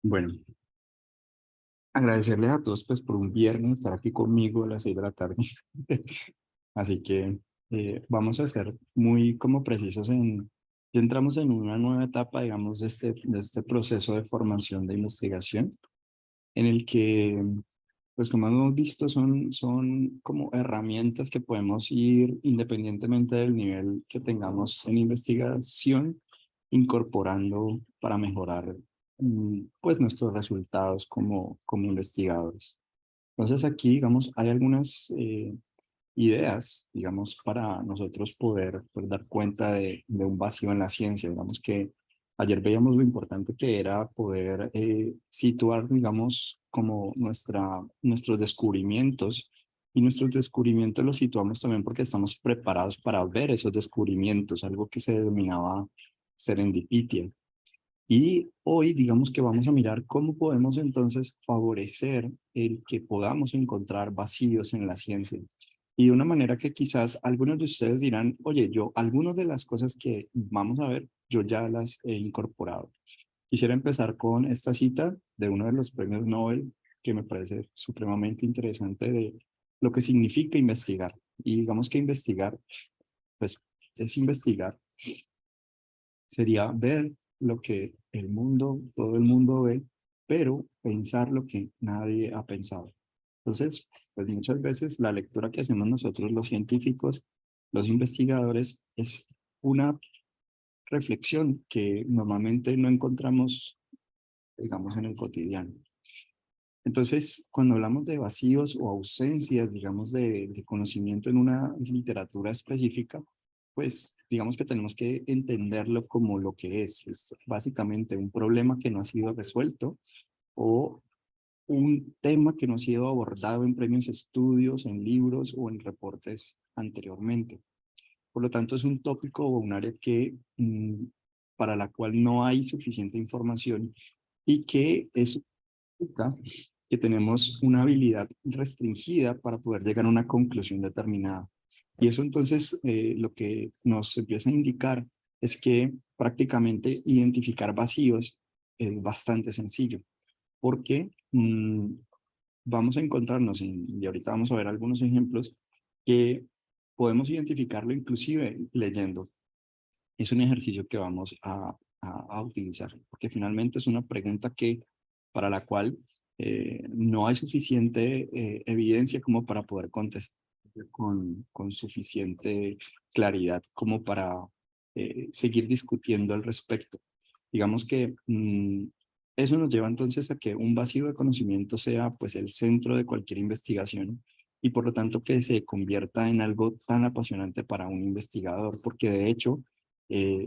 Bueno, agradecerles a todos pues por un viernes estar aquí conmigo a las 6 de la tarde. Así que vamos a ser muy como precisos ya entramos en una nueva etapa, digamos, de este proceso de formación de investigación, en el que, pues como hemos visto, son como herramientas que podemos ir independientemente del nivel que tengamos en investigación, incorporando para mejorar pues nuestros resultados como investigadores. Entonces aquí, digamos, hay algunas ideas, digamos, para nosotros poder pues, dar cuenta de un vacío en la ciencia. Digamos que ayer veíamos lo importante que era poder situar, digamos, como nuestros descubrimientos. Y nuestros descubrimientos los situamos también porque estamos preparados para ver esos descubrimientos, algo que se denominaba serendipitia. Y hoy, digamos que vamos a mirar cómo podemos entonces favorecer el que podamos encontrar vacíos en la ciencia. Y de una manera que quizás algunos de ustedes dirán, oye, algunas de las cosas que vamos a ver, yo ya las he incorporado. Quisiera empezar con esta cita de uno de los premios Nobel que me parece supremamente interesante de lo que significa investigar. Y digamos que investigar, pues es investigar sería ver lo que todo el mundo ve, pero pensar lo que nadie ha pensado. Entonces, pues muchas veces la lectura que hacemos nosotros los científicos, los investigadores, es una reflexión que normalmente no encontramos, digamos, en el cotidiano. Entonces, cuando hablamos de vacíos o ausencias, digamos, de conocimiento en una literatura específica, pues digamos que tenemos que entenderlo como lo que es básicamente un problema que no ha sido resuelto o un tema que no ha sido abordado en premios estudios, en libros o en reportes anteriormente. Por lo tanto, es un tópico o un área para la cual no hay suficiente información y que es que tenemos una habilidad restringida para poder llegar a una conclusión determinada. Y eso entonces lo que nos empieza a indicar es que prácticamente identificar vacíos es bastante sencillo, porque vamos a encontrarnos, y ahorita vamos a ver algunos ejemplos, que podemos identificarlo inclusive leyendo. Es un ejercicio que vamos a utilizar, porque finalmente es una pregunta para la cual no hay suficiente evidencia como para poder contestar con suficiente claridad como para seguir discutiendo al respecto. Digamos que eso nos lleva entonces a que un vacío de conocimiento sea pues el centro de cualquier investigación y por lo tanto que se convierta en algo tan apasionante para un investigador, porque de hecho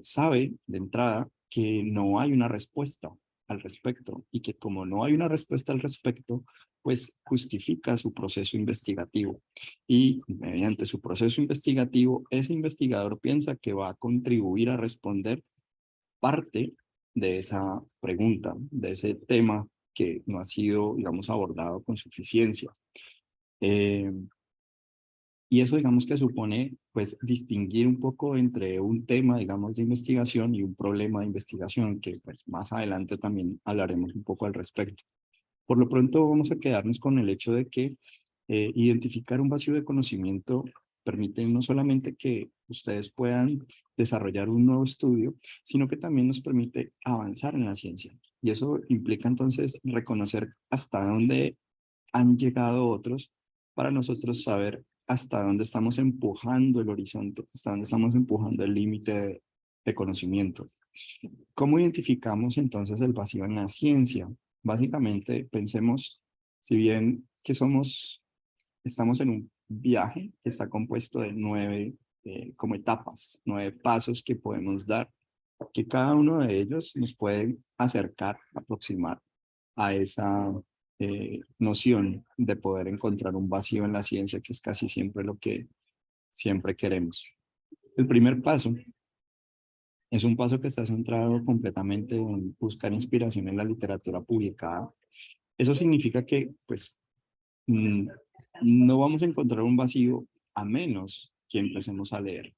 sabe de entrada que no hay una respuesta al respecto y que como no hay una respuesta al respecto, pues justifica su proceso investigativo. Y mediante su proceso investigativo, ese investigador piensa que va a contribuir a responder parte de esa pregunta, de ese tema que no ha sido, digamos, abordado con suficiencia. Eh, y eso, digamos, que supone, pues, distinguir un poco entre un tema, digamos, de investigación y un problema de investigación, que, pues, más adelante también hablaremos un poco al respecto. Por lo pronto, vamos a quedarnos con el hecho de que identificar un vacío de conocimiento permite no solamente que ustedes puedan desarrollar un nuevo estudio, sino que también nos permite avanzar en la ciencia. Y eso implica entonces reconocer hasta dónde han llegado otros para nosotros saber hasta dónde estamos empujando el horizonte, hasta dónde estamos empujando el límite de conocimiento. ¿Cómo identificamos entonces el vacío en la ciencia? Básicamente, pensemos, si bien que estamos en un viaje que está compuesto de 9 como etapas, 9 pasos que podemos dar, que cada uno de ellos nos puede acercar, aproximar a esa noción de poder encontrar un vacío en la ciencia, que es casi siempre lo que siempre queremos. El primer paso es un paso que está centrado completamente en buscar inspiración en la literatura publicada. Eso significa que, pues, mm, no vamos a encontrar un vacío a menos que empecemos a leer.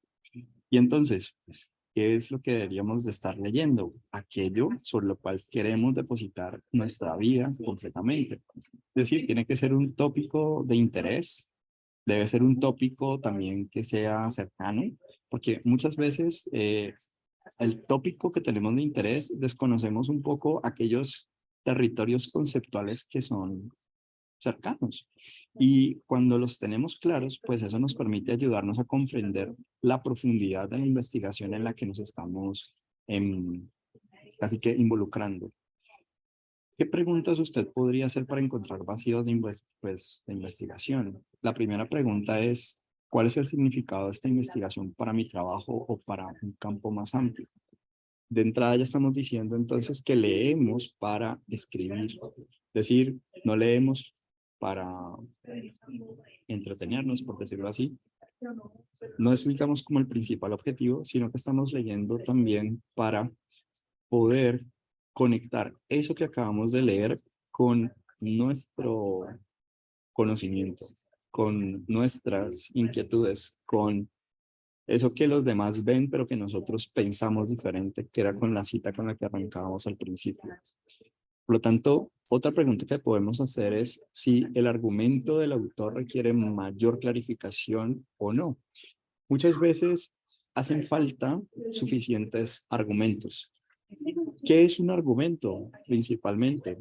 Y entonces, pues, ¿qué es lo que deberíamos de estar leyendo? Aquello sobre lo cual queremos depositar nuestra vida completamente. Es decir, tiene que ser un tópico de interés, debe ser un tópico también que sea cercano, porque muchas veces el tópico que tenemos de interés desconocemos un poco aquellos territorios conceptuales que son cercanos. Y cuando los tenemos claros, pues eso nos permite ayudarnos a comprender la profundidad de la investigación en la que nos estamos casi que involucrando. ¿Qué preguntas usted podría hacer para encontrar vacíos de investigación? La primera pregunta es, ¿cuál es el significado de esta investigación para mi trabajo o para un campo más amplio? De entrada ya estamos diciendo entonces que leemos para escribir. Es decir, no leemos para entretenernos, por decirlo así. No es, digamos, como el principal objetivo, sino que estamos leyendo también para poder conectar eso que acabamos de leer con nuestro conocimiento, con nuestras inquietudes, con eso que los demás ven, pero que nosotros pensamos diferente, que era con la cita con la que arrancábamos al principio. Por lo tanto, otra pregunta que podemos hacer es si el argumento del autor requiere mayor clarificación o no. Muchas veces hacen falta suficientes argumentos. ¿Qué es un argumento principalmente?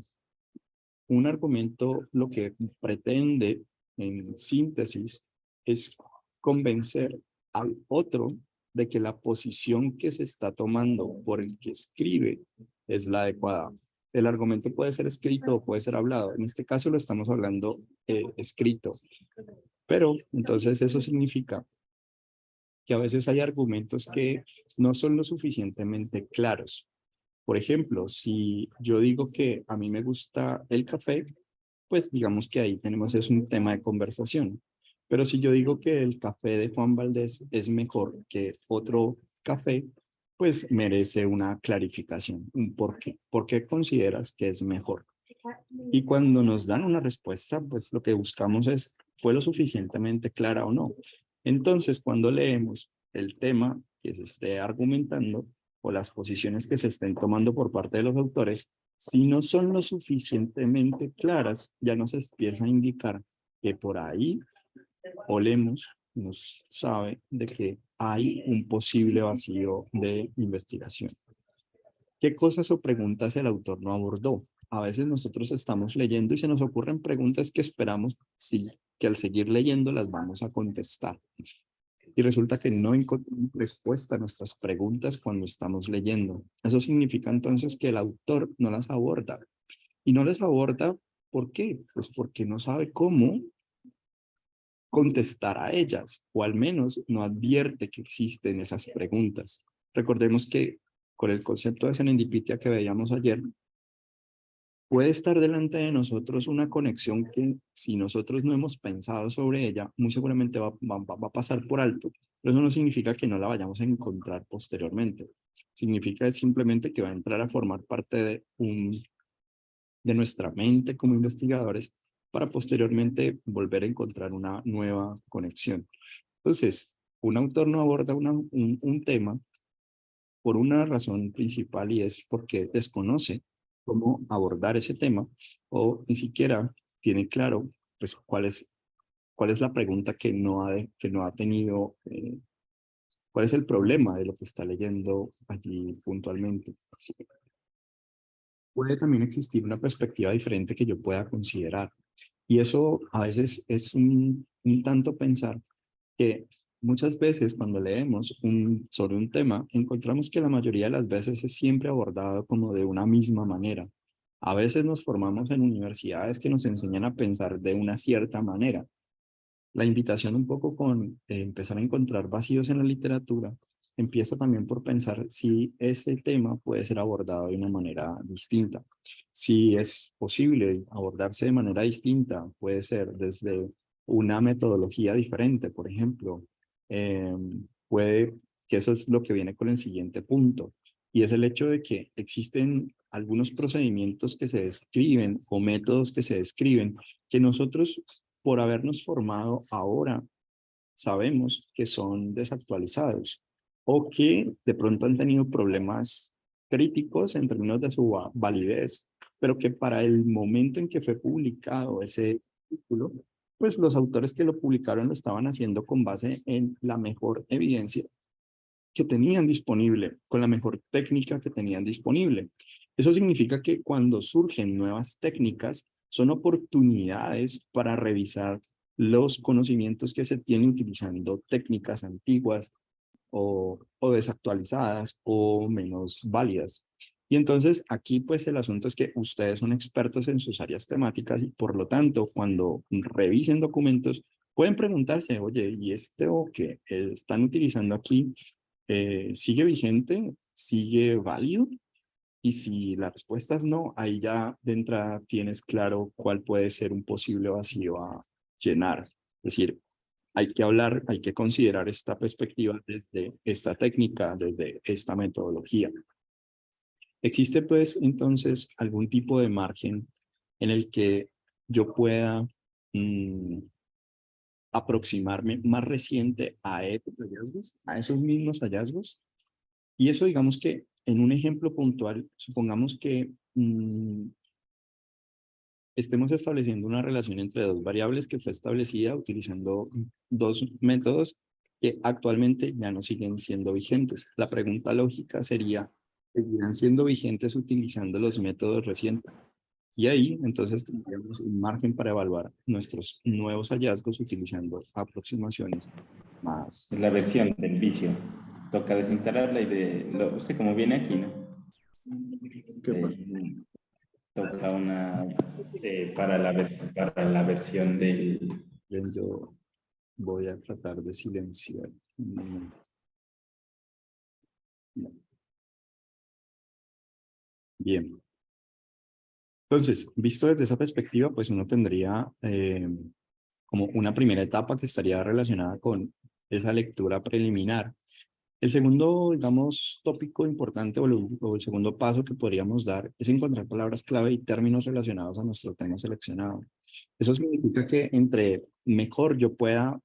Un argumento lo que pretende, en síntesis, es convencer al otro de que la posición que se está tomando por el que escribe es la adecuada. El argumento puede ser escrito o puede ser hablado. En este caso lo estamos hablando escrito. Pero entonces eso significa que a veces hay argumentos que no son lo suficientemente claros. Por ejemplo, si yo digo que a mí me gusta el café, pues digamos que ahí tenemos es un tema de conversación. Pero si yo digo que el café de Juan Valdés es mejor que otro café, pues merece una clarificación, un por qué. ¿Por qué consideras que es mejor? Y cuando nos dan una respuesta, pues lo que buscamos es, ¿fue lo suficientemente clara o no? Entonces, cuando leemos el tema que se esté argumentando o las posiciones que se estén tomando por parte de los autores, si no son lo suficientemente claras, ya nos empieza a indicar que por ahí olemos, nos sabe de que hay un posible vacío de investigación. ¿Qué cosas o preguntas el autor no abordó? A veces nosotros estamos leyendo y se nos ocurren preguntas que esperamos sí, que al seguir leyendo las vamos a contestar. Y resulta que no encontramos respuesta a nuestras preguntas cuando estamos leyendo. Eso significa entonces que el autor no las aborda. Y no las aborda, ¿por qué? Pues porque no sabe cómo contestar a ellas, o al menos no advierte que existen esas preguntas. Recordemos que con el concepto de serendipitia que veíamos ayer, puede estar delante de nosotros una conexión que si nosotros no hemos pensado sobre ella, muy seguramente va a pasar por alto, pero eso no significa que no la vayamos a encontrar posteriormente. Significa simplemente que va a entrar a formar parte de nuestra mente como investigadores para posteriormente volver a encontrar una nueva conexión. Entonces, un autor no aborda un tema por una razón principal y es porque desconoce cómo abordar ese tema o ni siquiera tiene claro pues cuál es la pregunta que no ha tenido, cuál es el problema de lo que está leyendo allí puntualmente. Puede también existir una perspectiva diferente que yo pueda considerar. Y eso a veces es un tanto pensar que muchas veces cuando leemos sobre un tema, encontramos que la mayoría de las veces es siempre abordado como de una misma manera. A veces nos formamos en universidades que nos enseñan a pensar de una cierta manera. La invitación un poco con empezar a encontrar vacíos en la literatura empieza también por pensar si ese tema puede ser abordado de una manera distinta. Si es posible abordarse de manera distinta, puede ser desde una metodología diferente, por ejemplo. eh, puede que eso es lo que viene con el siguiente punto, y es el hecho de que existen algunos procedimientos que se describen o métodos que se describen que nosotros por habernos formado ahora, sabemos que son desactualizados. o que de pronto han tenido problemas críticos en términos de su validez, pero que para el momento en que fue publicado ese artículo, pues los autores que lo publicaron lo estaban haciendo con base en la mejor evidencia que tenían disponible, con la mejor técnica que tenían disponible. Eso significa que cuando surgen nuevas técnicas, son oportunidades para revisar los conocimientos que se tienen utilizando técnicas antiguas o desactualizadas o menos válidas. Y entonces aquí pues el asunto es que ustedes son expertos en sus áreas temáticas y por lo tanto cuando revisen documentos pueden preguntarse, oye, ¿y esto que están utilizando aquí sigue vigente? ¿Sigue válido? Y si la respuesta es no, ahí ya de entrada tienes claro cuál puede ser un posible vacío a llenar. Es decir, hay que hablar, hay que considerar esta perspectiva desde esta técnica, desde esta metodología. ¿Existe pues entonces algún tipo de margen en el que yo pueda mmm, aproximarme más reciente a estos hallazgos, a esos mismos hallazgos? Y eso digamos que en un ejemplo puntual, supongamos que estemos estableciendo una relación entre dos variables que fue establecida utilizando dos métodos que actualmente ya no siguen siendo vigentes. La pregunta lógica sería, ¿seguirán siendo vigentes utilizando los métodos recientes? Y ahí entonces tendríamos un margen para evaluar nuestros nuevos hallazgos utilizando aproximaciones más. Es la versión del vicio. Toca desinstalarla y no sé cómo viene aquí, ¿no? ¿Qué pasa? Toca una para la versión del... Bien, yo voy a tratar de silenciar un momento. Bien. Entonces, visto desde esa perspectiva, pues uno tendría como una primera etapa que estaría relacionada con esa lectura preliminar. El segundo, digamos, tópico importante o el segundo paso que podríamos dar es encontrar palabras clave y términos relacionados a nuestro tema seleccionado. Eso significa que entre mejor yo pueda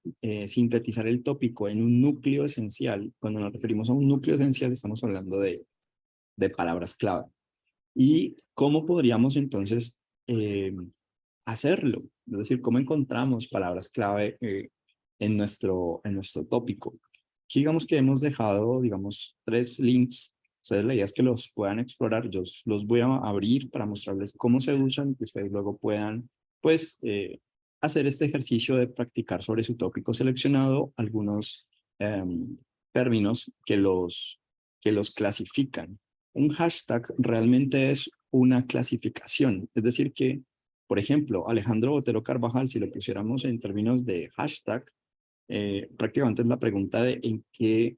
sintetizar el tópico en un núcleo esencial. Cuando nos referimos a un núcleo esencial, estamos hablando de palabras clave. ¿Y cómo podríamos entonces hacerlo? Es decir, ¿cómo encontramos palabras clave en nuestro tópico? Aquí digamos que hemos dejado, digamos, 3 links. Ustedes la idea es que los puedan explorar. Yo los voy a abrir para mostrarles cómo se usan y que ustedes luego puedan, pues, hacer este ejercicio de practicar sobre su tópico seleccionado algunos términos que los clasifican. Un hashtag realmente es una clasificación. Es decir que, por ejemplo, Alejandro Botero Carvajal, si lo pusiéramos en términos de hashtag, prácticamente es la pregunta de en qué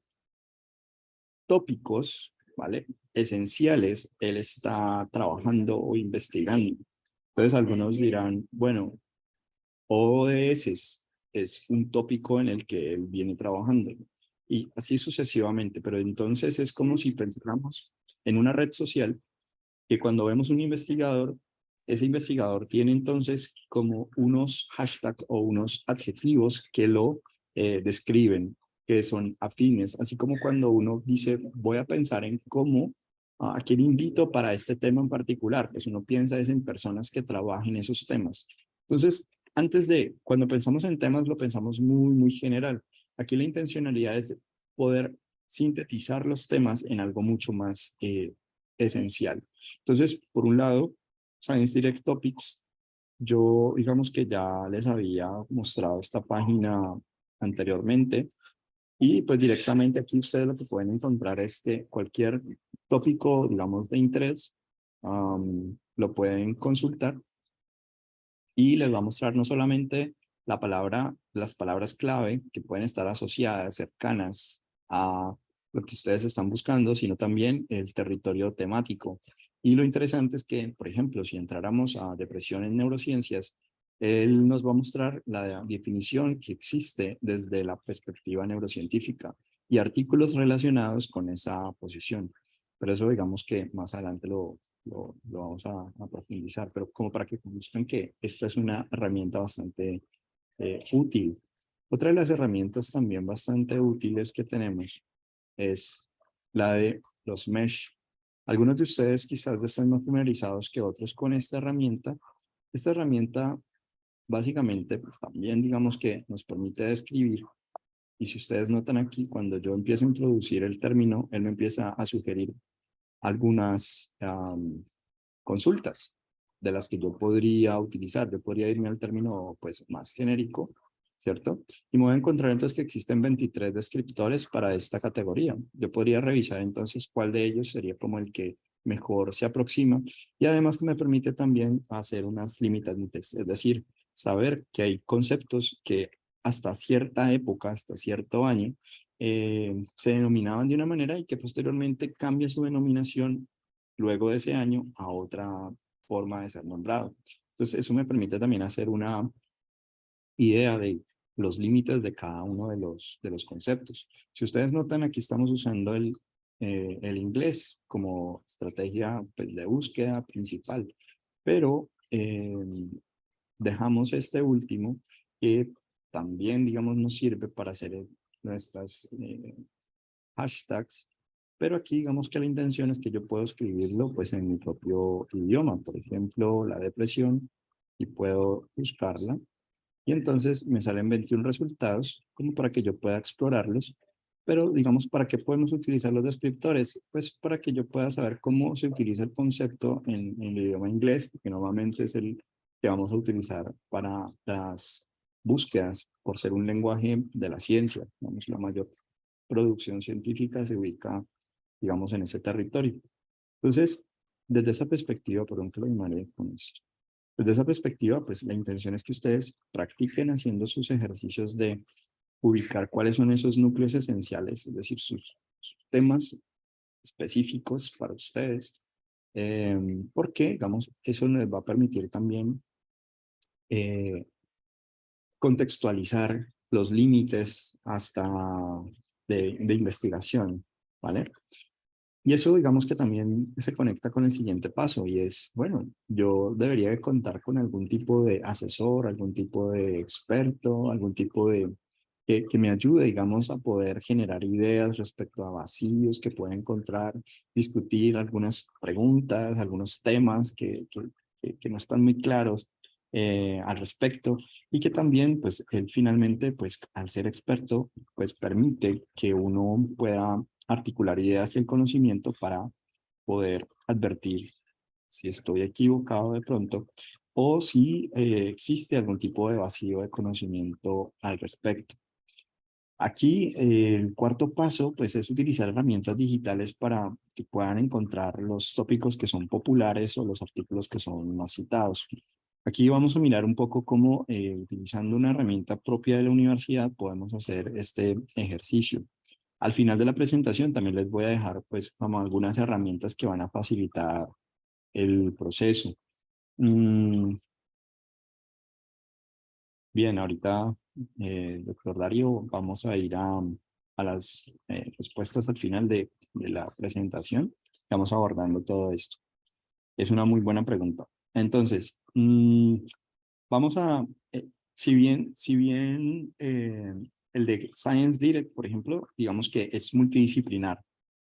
tópicos, ¿vale? Esenciales él está trabajando o investigando. Entonces algunos dirán, bueno, ODS es un tópico en el que él viene trabajando y así sucesivamente, pero entonces es como si pensáramos en una red social que cuando vemos un investigador, ese investigador tiene entonces como unos hashtags o unos adjetivos que lo describen, que son afines, así como cuando uno dice, voy a pensar en cómo, a quién invito para este tema en particular, pues uno piensa es en personas que trabajen esos temas. Entonces, cuando pensamos en temas, lo pensamos muy, muy general. Aquí la intencionalidad es poder sintetizar los temas en algo mucho más esencial. Entonces, por un lado, Science Direct Topics, yo digamos que ya les había mostrado esta página anteriormente y pues directamente aquí ustedes lo que pueden encontrar es que cualquier tópico, digamos, de interés, lo pueden consultar y les va a mostrar no solamente las palabras clave que pueden estar asociadas, cercanas a lo que ustedes están buscando, sino también el territorio temático. Y lo interesante es que, por ejemplo, si entráramos a depresión en neurociencias, él nos va a mostrar la definición que existe desde la perspectiva neurocientífica y artículos relacionados con esa posición. Pero eso digamos que más adelante lo vamos a profundizar, pero como para que conozcan que esta es una herramienta bastante útil. Otra de las herramientas también bastante útiles que tenemos es la de los mesh. Algunos de ustedes quizás están más familiarizados que otros con esta herramienta. Esta herramienta básicamente pues, también digamos que nos permite describir. Y si ustedes notan aquí, cuando yo empiezo a introducir el término, él me empieza a sugerir algunas consultas de las que yo podría utilizar. Yo podría irme al término pues más genérico, ¿cierto? Y me voy a encontrar entonces que existen 23 descriptores para esta categoría. Yo podría revisar entonces cuál de ellos sería como el que mejor se aproxima y además que me permite también hacer unas limitantes, es decir, saber que hay conceptos que hasta cierta época, hasta cierto año, se denominaban de una manera y que posteriormente cambia su denominación luego de ese año a otra forma de ser nombrado. Entonces, eso me permite también hacer una idea de los límites de cada uno de los conceptos. Si ustedes notan, aquí estamos usando el inglés como estrategia pues, de búsqueda principal, pero dejamos este último que también, digamos, nos sirve para hacer nuestras hashtags, pero aquí digamos que la intención es que yo puedo escribirlo pues en mi propio idioma, por ejemplo, la depresión, y puedo buscarla, y entonces me salen 21 resultados como para que yo pueda explorarlos, pero digamos, ¿para qué podemos utilizar los descriptores? Pues para que yo pueda saber cómo se utiliza el concepto en el idioma inglés, porque normalmente es el que vamos a utilizar para las búsquedas, por ser un lenguaje de la ciencia. Vamos, la mayor producción científica se ubica, digamos, en ese territorio. Entonces, desde esa perspectiva, por ejemplo, lo llamaré con esto. Desde esa perspectiva, pues la intención es que ustedes practiquen haciendo sus ejercicios de ubicar cuáles son esos núcleos esenciales, es decir, sus temas específicos para ustedes, porque, digamos, eso les va a permitir también eh, contextualizar los límites hasta de investigación, ¿vale? Y eso digamos que también se conecta con el siguiente paso y es, bueno, yo debería de contar con algún tipo de asesor, algún tipo de experto, algún tipo de que me ayude, digamos, a poder generar ideas respecto a vacíos que pueda encontrar, discutir algunas preguntas, algunos temas que no están muy claros al respecto y que también, pues, él finalmente, pues, al ser experto, pues, permite que uno pueda articular ideas y el conocimiento para poder advertir si estoy equivocado de pronto o si existe algún tipo de vacío de conocimiento al respecto. Aquí el cuarto paso pues es utilizar herramientas digitales para que puedan encontrar los tópicos que son populares o los artículos que son más citados. Aquí vamos a mirar un poco cómo utilizando una herramienta propia de la universidad podemos hacer este ejercicio. Al final de la presentación también les voy a dejar pues como algunas herramientas que van a facilitar el proceso. Mm, bien, ahorita, doctor Darío, vamos a ir a las respuestas al final de la presentación. Estamos abordando todo esto. Es una muy buena pregunta. Entonces, vamos a, si bien el de Science Direct, por ejemplo, digamos que es multidisciplinar.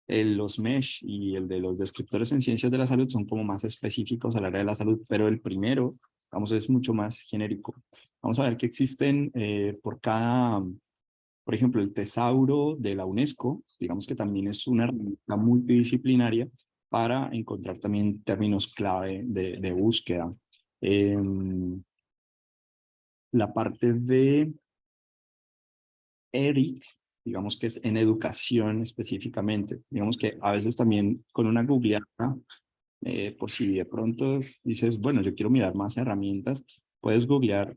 Los MESH y el de los descriptores en ciencias de la salud son como más específicos al área de la salud, pero el primero, vamos, es mucho más genérico. Vamos a ver que existen por cada, por ejemplo, el tesauro de la UNESCO, digamos que también es una herramienta multidisciplinaria para encontrar también términos clave de búsqueda. La parte de ERIC, digamos que es en educación específicamente. Digamos que a veces también con una googleada, por si de pronto dices, bueno, yo quiero mirar más herramientas, puedes googlear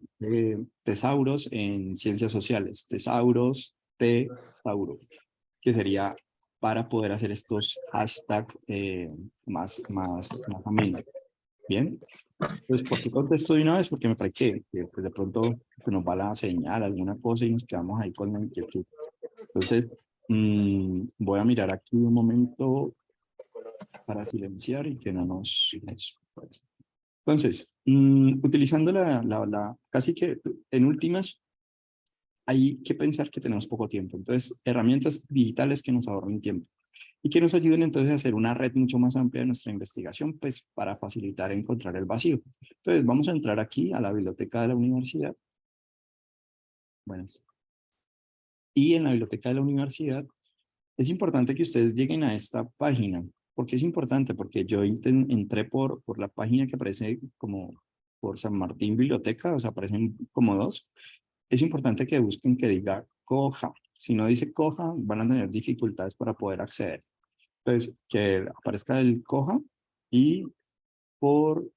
tesauros en ciencias sociales, tesauros, tesauro, que sería para poder hacer estos hashtags más amenos. Bien, pues ¿por qué contesto de una vez? Porque me parece que pues de pronto se nos va la señal, alguna cosa y nos quedamos ahí con la inquietud. Entonces, voy a mirar aquí un momento para silenciar y que no nos... Entonces, utilizando casi que en últimas, hay que pensar que tenemos poco tiempo. Entonces, herramientas digitales que nos ahorren tiempo y que nos ayuden entonces a hacer una red mucho más amplia de nuestra investigación, pues para facilitar encontrar el vacío. Entonces, vamos a entrar aquí a la biblioteca de la universidad. Bueno, y en la biblioteca de la universidad es importante que ustedes lleguen a esta página. ¿Por qué es importante? Porque yo entré por la página que aparece como por San Martín Biblioteca, o sea, aparecen como dos. Es importante que busquen que diga Coja. Si no dice Coja, van a tener dificultades para poder acceder. Entonces, que aparezca el Coja y por,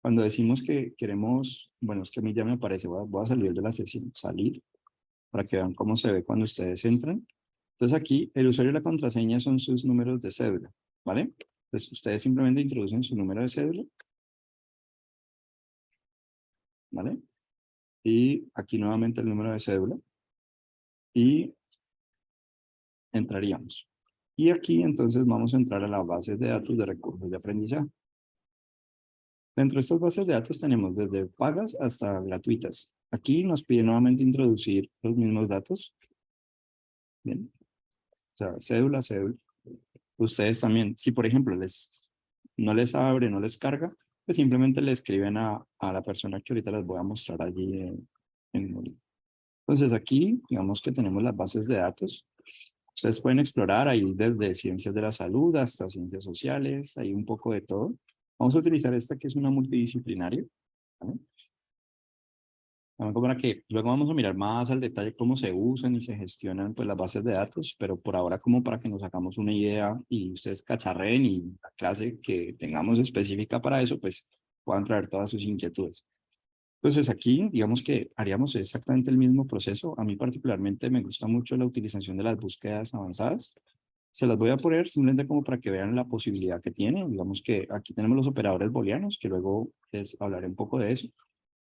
cuando decimos que queremos, bueno, es que a mí ya me aparece, voy a salir de la sesión, salir, para que vean cómo se ve cuando ustedes entran. Entonces aquí el usuario y la contraseña son sus números de cédula, ¿vale? Entonces ustedes simplemente introducen su número de cédula, ¿vale? Y aquí nuevamente el número de cédula y entraríamos. Y aquí entonces vamos a entrar a la base de datos de recursos de aprendizaje. Dentro de estas bases de datos tenemos desde pagas hasta gratuitas. Aquí nos pide nuevamente introducir los mismos datos. Bien, o sea, cédula, cédula. Ustedes también, si por ejemplo no les abre, no les carga, pues simplemente le escriben a la persona que ahorita les voy a mostrar allí Entonces aquí, digamos que tenemos las bases de datos. Ustedes pueden explorar ahí desde ciencias de la salud hasta ciencias sociales, hay un poco de todo. Vamos a utilizar esta que es una multidisciplinaria, ¿vale? Como para que luego vamos a mirar más al detalle cómo se usan y se gestionan pues, las bases de datos, pero por ahora como para que nos hagamos una idea y ustedes cacharren y la clase que tengamos específica para eso, pues puedan traer todas sus inquietudes. Entonces aquí, digamos que haríamos exactamente el mismo proceso. A mí particularmente me gusta mucho la utilización de las búsquedas avanzadas. Se las voy a poner simplemente como para que vean la posibilidad que tiene. Digamos que aquí tenemos los operadores booleanos, que luego les hablaré un poco de eso.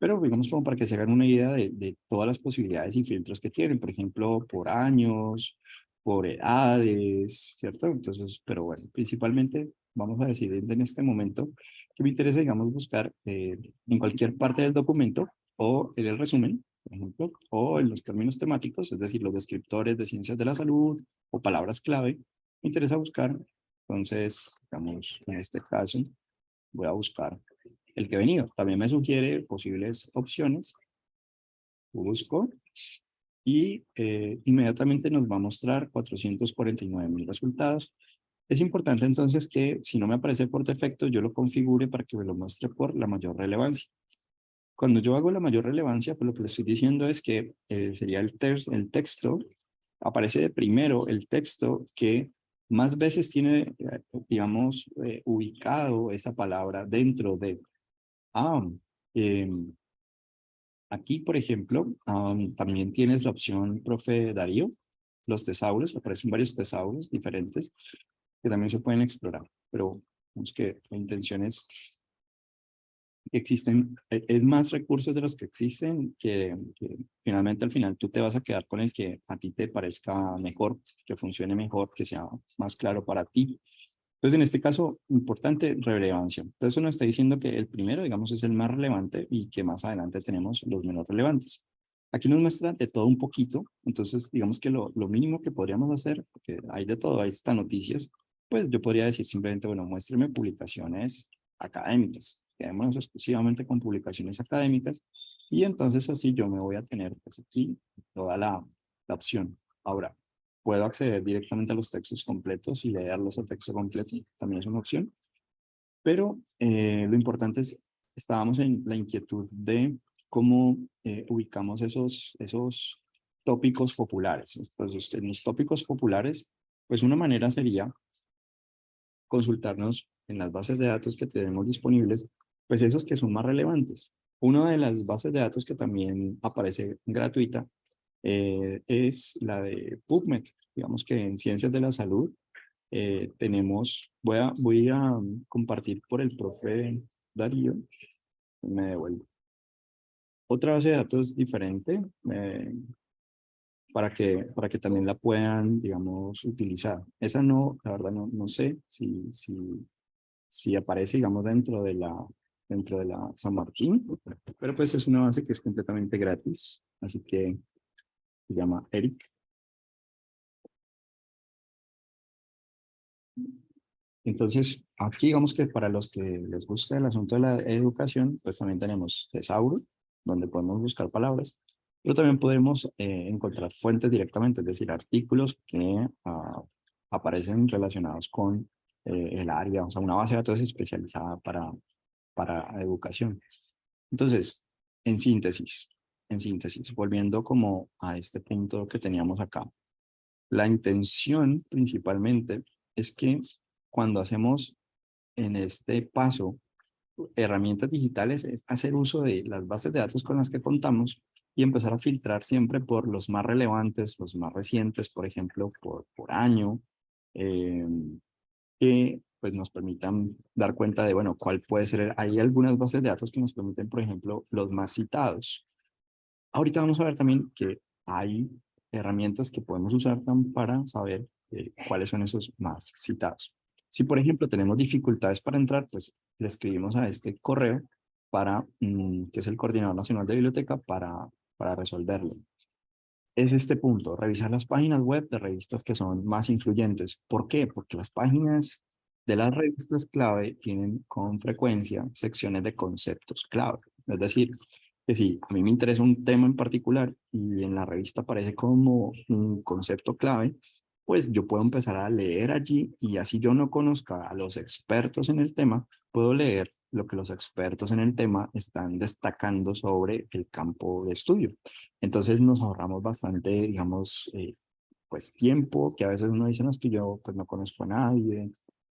Pero digamos como para que se hagan una idea de todas las posibilidades y filtros que tienen, por ejemplo, por años, por edades, ¿cierto? Entonces, pero bueno, principalmente vamos a decidir en este momento que me interesa, digamos, buscar en cualquier parte del documento o en el resumen, por ejemplo, o en los términos temáticos, es decir, los descriptores de ciencias de la salud o palabras clave, me interesa buscar, entonces, digamos, en este caso, voy a buscar el que he venido. También me sugiere posibles opciones. Busco y inmediatamente nos va a mostrar 449.000 resultados. Es importante entonces que si no me aparece por defecto, yo lo configure para que me lo muestre por la mayor relevancia. Cuando yo hago la mayor relevancia, pues lo que le estoy diciendo es que sería el texto, aparece de primero el texto que más veces tiene, digamos, ubicado esa palabra dentro de. Ah, em, aquí, por ejemplo, también tienes la opción, profe Darío, los tesauros, aparecen varios tesauros diferentes que también se pueden explorar, pero vamos que la intención es que existen, es más recursos de los que existen que finalmente al final tú te vas a quedar con el que a ti te parezca mejor, que funcione mejor, que sea más claro para ti. Entonces, en este caso, importante, relevancia. Entonces, eso nos está diciendo que el primero, digamos, es el más relevante y que más adelante tenemos los menos relevantes. Aquí nos muestra de todo un poquito. Entonces, digamos que lo mínimo que podríamos hacer, porque hay de todo, hay estas noticias, pues yo podría decir simplemente, bueno, muéstreme publicaciones académicas. Quedémonos exclusivamente con publicaciones académicas y entonces así yo me voy a tener pues aquí toda la opción. Ahora, puedo acceder directamente a los textos completos y leerlos a texto completo, también es una opción. Pero lo importante es, estábamos en la inquietud de cómo ubicamos esos tópicos populares. Entonces, en los tópicos populares, pues una manera sería consultarnos en las bases de datos que tenemos disponibles, pues esos que son más relevantes. Una de las bases de datos que también aparece gratuita es la de PubMed. Digamos que en ciencias de la salud tenemos, voy a compartir por el profe Darío, me devuelvo. Otra base de datos diferente para que también la puedan, digamos, utilizar. Esa no, la verdad no sé si aparece, digamos, dentro de la San Martín, pero pues es una base que es completamente gratis. así que se llama Eric. Entonces, aquí digamos que para los que les gusta el asunto de la educación, pues también tenemos Thesaurus, donde podemos buscar palabras, pero también podemos encontrar fuentes directamente, es decir, artículos que aparecen relacionados con el área, o sea, una base de datos especializada para educación. Entonces, en síntesis, volviendo como a este punto que teníamos acá, la intención principalmente es que cuando hacemos en este paso herramientas digitales es hacer uso de las bases de datos con las que contamos y empezar a filtrar siempre por los más relevantes, los más recientes, por ejemplo, por año, eh, que pues nos permitan dar cuenta de, bueno, cuál puede ser. Hay algunas bases de datos que nos permiten, por ejemplo, los más citados. Ahorita vamos a ver también que hay herramientas que podemos usar para saber cuáles son esos más citados. Si, por ejemplo, tenemos dificultades para entrar, pues le escribimos a este correo que es el Coordinador Nacional de Biblioteca, para resolverlo. Es este punto, revisar las páginas web de revistas que son más influyentes. ¿Por qué? Porque las páginas de las revistas clave tienen con frecuencia secciones de conceptos clave. Es decir, que si a mí me interesa un tema en particular y en la revista aparece como un concepto clave, pues yo puedo empezar a leer allí y así yo no conozca a los expertos en el tema, puedo leer lo que los expertos en el tema están destacando sobre el campo de estudio. Entonces nos ahorramos bastante, digamos, pues tiempo, que a veces uno dice, no, es que yo pues no conozco a nadie.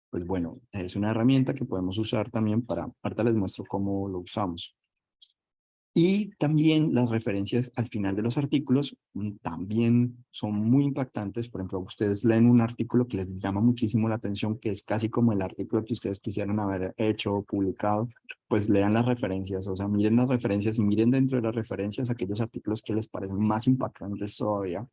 Pues bueno, es una herramienta que podemos usar también ahorita les muestro cómo lo usamos. Y también las referencias al final de los artículos también son muy impactantes. Por ejemplo, ustedes leen un artículo que les llama muchísimo la atención, que es casi como el artículo que ustedes quisieran haber hecho o publicado, pues lean las referencias, o sea, miren las referencias y miren dentro de las referencias aquellos artículos que les parecen más impactantes todavía,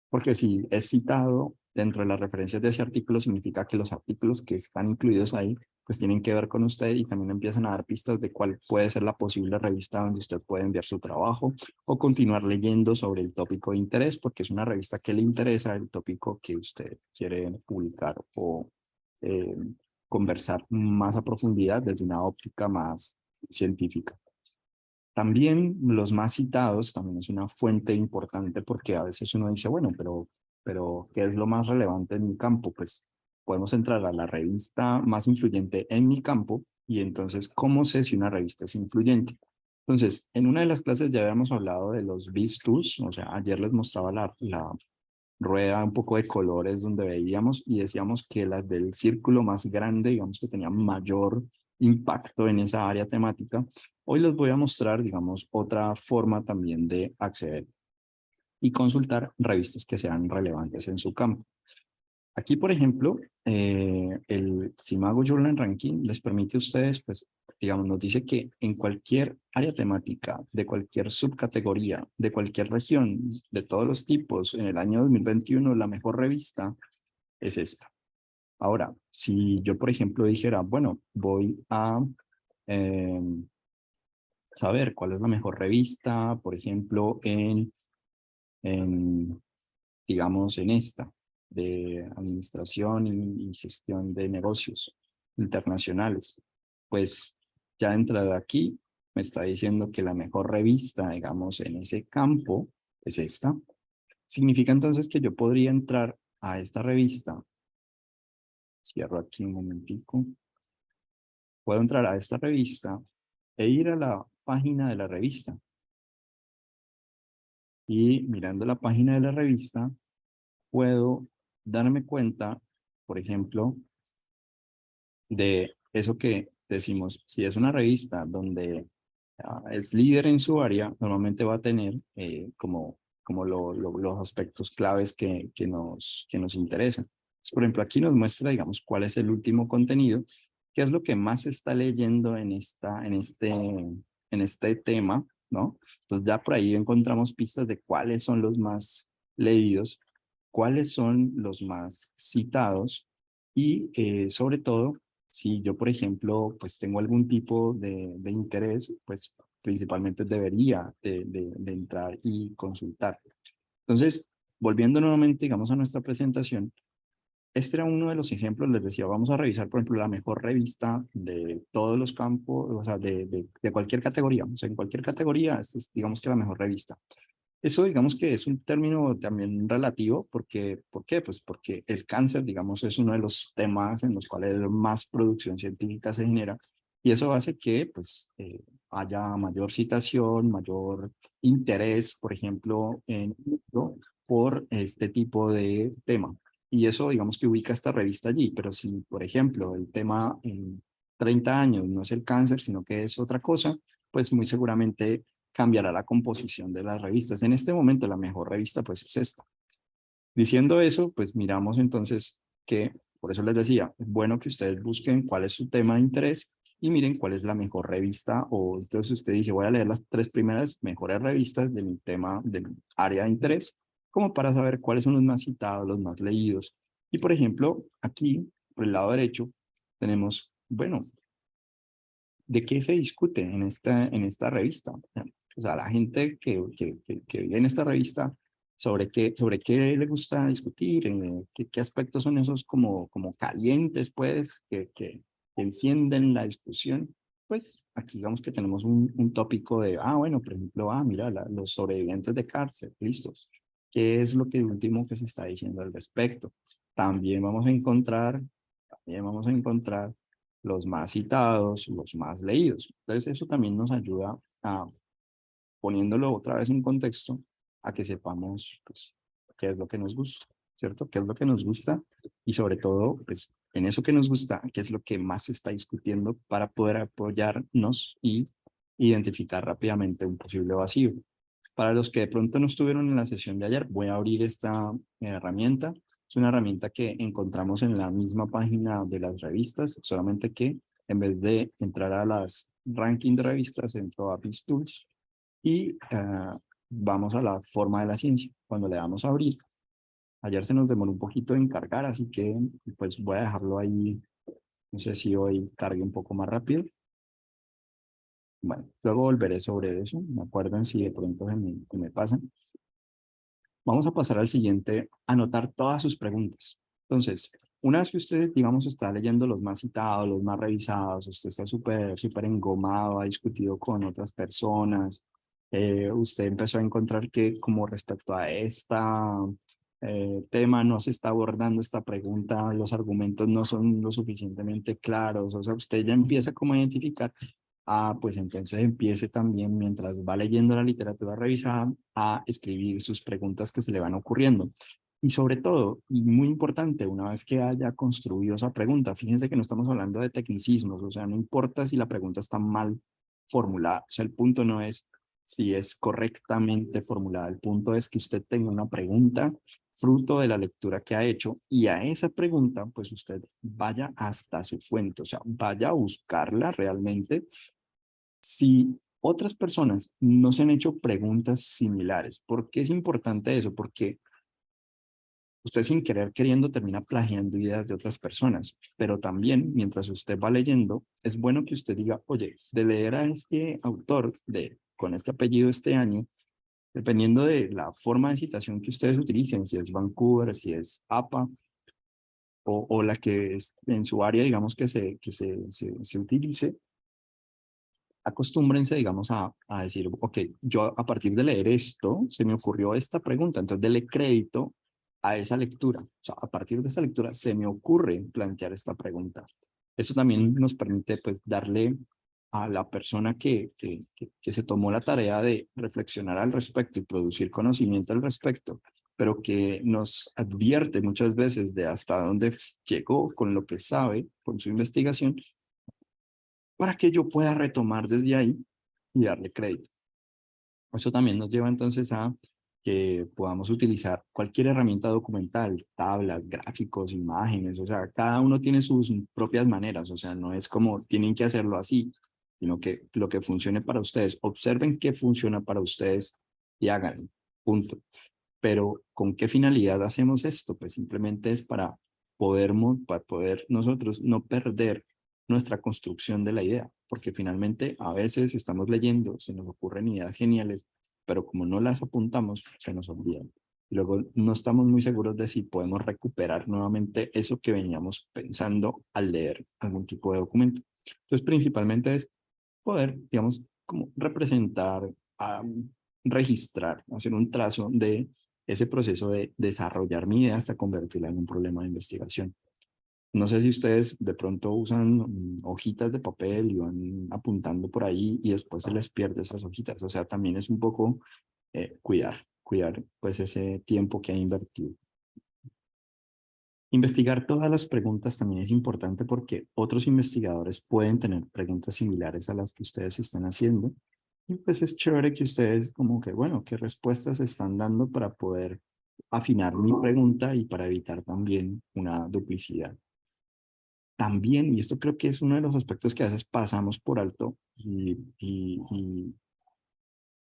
porque si es citado dentro de las referencias de ese artículo, significa que los artículos que están incluidos ahí, pues tienen que ver con usted y también empiezan a dar pistas de cuál puede ser la posible revista donde usted puede enviar su trabajo o continuar leyendo sobre el tópico de interés, porque es una revista que le interesa el tópico que usted quiere publicar o eh, conversar más a profundidad desde una óptica más científica. También los más citados también es una fuente importante porque a veces uno dice, bueno, pero ¿qué es lo más relevante en mi campo? Pues podemos entrar a la revista más influyente en mi campo y entonces, ¿cómo sé si una revista es influyente? Entonces, en una de las clases ya habíamos hablado de los vistos, o sea, ayer les mostraba la rueda un poco de colores donde veíamos y decíamos que las del círculo más grande, digamos que tenían mayor impacto en esa área temática. Hoy les voy a mostrar, digamos, otra forma también de acceder y consultar revistas que sean relevantes en su campo. Aquí, por ejemplo, el Simago Journal Ranking les permite a ustedes, pues, digamos, nos dice que en cualquier área temática, de cualquier subcategoría, de cualquier región, de todos los tipos, en el año 2021, la mejor revista es esta. Ahora, si yo, por ejemplo, dijera, bueno, voy a eh, saber cuál es la mejor revista, por ejemplo, en digamos, en esta, de administración y gestión de negocios internacionales. Pues ya entrada aquí, me está diciendo que la mejor revista, digamos, en ese campo es esta. Significa entonces que yo podría entrar a esta revista. Cierro aquí un momentico. Puedo entrar a esta revista e ir a la página de la revista. Y mirando la página de la revista, puedo darme cuenta, por ejemplo, de eso que decimos, si es una revista donde es líder en su área, normalmente va a tener como los aspectos claves que nos interesan. Entonces, por ejemplo, aquí nos muestra, digamos, cuál es el último contenido, qué es lo que más se está leyendo en este tema, ¿no? Entonces ya por ahí encontramos pistas de cuáles son los más leídos, cuáles son los más citados y sobre todo, si yo, por ejemplo, pues tengo algún tipo de interés, pues principalmente debería de entrar y consultar. Entonces, volviendo nuevamente, digamos, a nuestra presentación, este era uno de los ejemplos. Les decía, vamos a revisar, por ejemplo, la mejor revista de todos los campos, o sea, de cualquier categoría. O sea, en cualquier categoría, esta es, digamos que la mejor revista. Eso, digamos que es un término también relativo, porque, ¿por qué? Pues porque el cáncer, digamos, es uno de los temas en los cuales más producción científica se genera, y eso hace que, pues, haya mayor citación, mayor interés, por ejemplo, por este tipo de tema. Y eso, digamos que ubica esta revista allí, pero si, por ejemplo, el tema en 30 años no es el cáncer, sino que es otra cosa, pues muy seguramente cambiará la composición de las revistas. En este momento la mejor revista pues es esta. Diciendo eso, pues miramos entonces que, por eso les decía, es bueno que ustedes busquen cuál es su tema de interés y miren cuál es la mejor revista, o entonces usted dice, voy a leer las 3 primeras mejores revistas de mi tema, de mi área de interés, como para saber cuáles son los más citados, los más leídos. Y por ejemplo, aquí, por el lado derecho, tenemos, bueno, ¿de qué se discute en esta revista? O sea, la gente que vive en esta revista, sobre qué le gusta discutir, qué aspectos son esos como calientes, pues, que encienden la discusión. Pues aquí digamos que tenemos un tópico de, bueno, por ejemplo, mira, los sobrevivientes de cárcel, listos. ¿Qué es lo que último que se está diciendo al respecto? También vamos a encontrar, también vamos a encontrar los más citados, los más leídos. Entonces eso también nos ayuda a, poniéndolo otra vez en contexto, a que sepamos pues, qué es lo que nos gusta, ¿cierto? ¿Qué es lo que nos gusta? Y sobre todo, pues en eso que nos gusta, qué es lo que más se está discutiendo para poder apoyarnos y identificar rápidamente un posible vacío. Para los que de pronto no estuvieron en la sesión de ayer, voy a abrir esta herramienta. Es una herramienta que encontramos en la misma página de las revistas, solamente que en vez de entrar a las ranking de revistas, entro a BizTools y vamos a la forma de la ciencia. Cuando le damos a abrir, ayer se nos demoró un poquito en cargar, así que pues voy a dejarlo ahí. No sé si hoy cargue un poco más rápido. Bueno, luego volveré sobre eso. Me acuerdan si de pronto se me pasan. Vamos a pasar al siguiente, anotar todas sus preguntas. Entonces, una vez que usted, digamos, está leyendo los más citados, los más revisados, usted está súper engomado, ha discutido con otras personas, usted empezó a encontrar que como respecto a esta tema no se está abordando esta pregunta, los argumentos no son lo suficientemente claros, o sea, usted ya empieza como a identificar. Pues entonces empiece también, mientras va leyendo la literatura revisada, a escribir sus preguntas que se le van ocurriendo. Y sobre todo, y muy importante, una vez que haya construido esa pregunta, fíjense que no estamos hablando de tecnicismos, o sea, no importa si la pregunta está mal formulada, o sea, el punto no es si es correctamente formulada, el punto es que usted tenga una pregunta fruto de la lectura que ha hecho, y a esa pregunta, pues usted vaya hasta su fuente, o sea, vaya a buscarla realmente. Si otras personas no se han hecho preguntas similares, ¿por qué es importante eso? Porque usted sin querer queriendo termina plagiando ideas de otras personas, pero también mientras usted va leyendo, es bueno que usted diga, oye, de leer a este autor con este apellido este año, dependiendo de la forma de citación que ustedes utilicen, si es Vancouver, si es APA, o la que es en su área, digamos, que se utilice, acostúmbrense, digamos, a decir, ok, yo a partir de leer esto, se me ocurrió esta pregunta, entonces dele crédito a esa lectura. O sea, a partir de esta lectura se me ocurre plantear esta pregunta. Eso también nos permite, pues, darle a la persona que se tomó la tarea de reflexionar al respecto y producir conocimiento al respecto, pero que nos advierte muchas veces de hasta dónde llegó con lo que sabe, con su investigación, para que yo pueda retomar desde ahí y darle crédito. Eso también nos lleva entonces a que podamos utilizar cualquier herramienta documental, tablas, gráficos, imágenes, o sea, cada uno tiene sus propias maneras, o sea, no es como tienen que hacerlo así, sino que lo que funcione para ustedes, observen qué funciona para ustedes y háganlo, punto. Pero ¿con qué finalidad hacemos esto? Pues simplemente es para poder nosotros no perder nuestra construcción de la idea, porque finalmente a veces estamos leyendo, se nos ocurren ideas geniales, pero como no las apuntamos, se nos olvidan. Y luego no estamos muy seguros de si podemos recuperar nuevamente eso que veníamos pensando al leer algún tipo de documento. Entonces, principalmente es poder, digamos, como representar, registrar, hacer un trazo de ese proceso de desarrollar mi idea hasta convertirla en un problema de investigación. No sé si ustedes de pronto usan hojitas de papel y van apuntando por ahí y después se les pierde esas hojitas. O sea, también es un poco cuidar pues ese tiempo que han invertido. Investigar todas las preguntas también es importante porque otros investigadores pueden tener preguntas similares a las que ustedes están haciendo. Y pues es chévere que ustedes como que, bueno, qué respuestas están dando para poder afinar mi pregunta y para evitar también una duplicidad. También, y esto creo que es uno de los aspectos que a veces pasamos por alto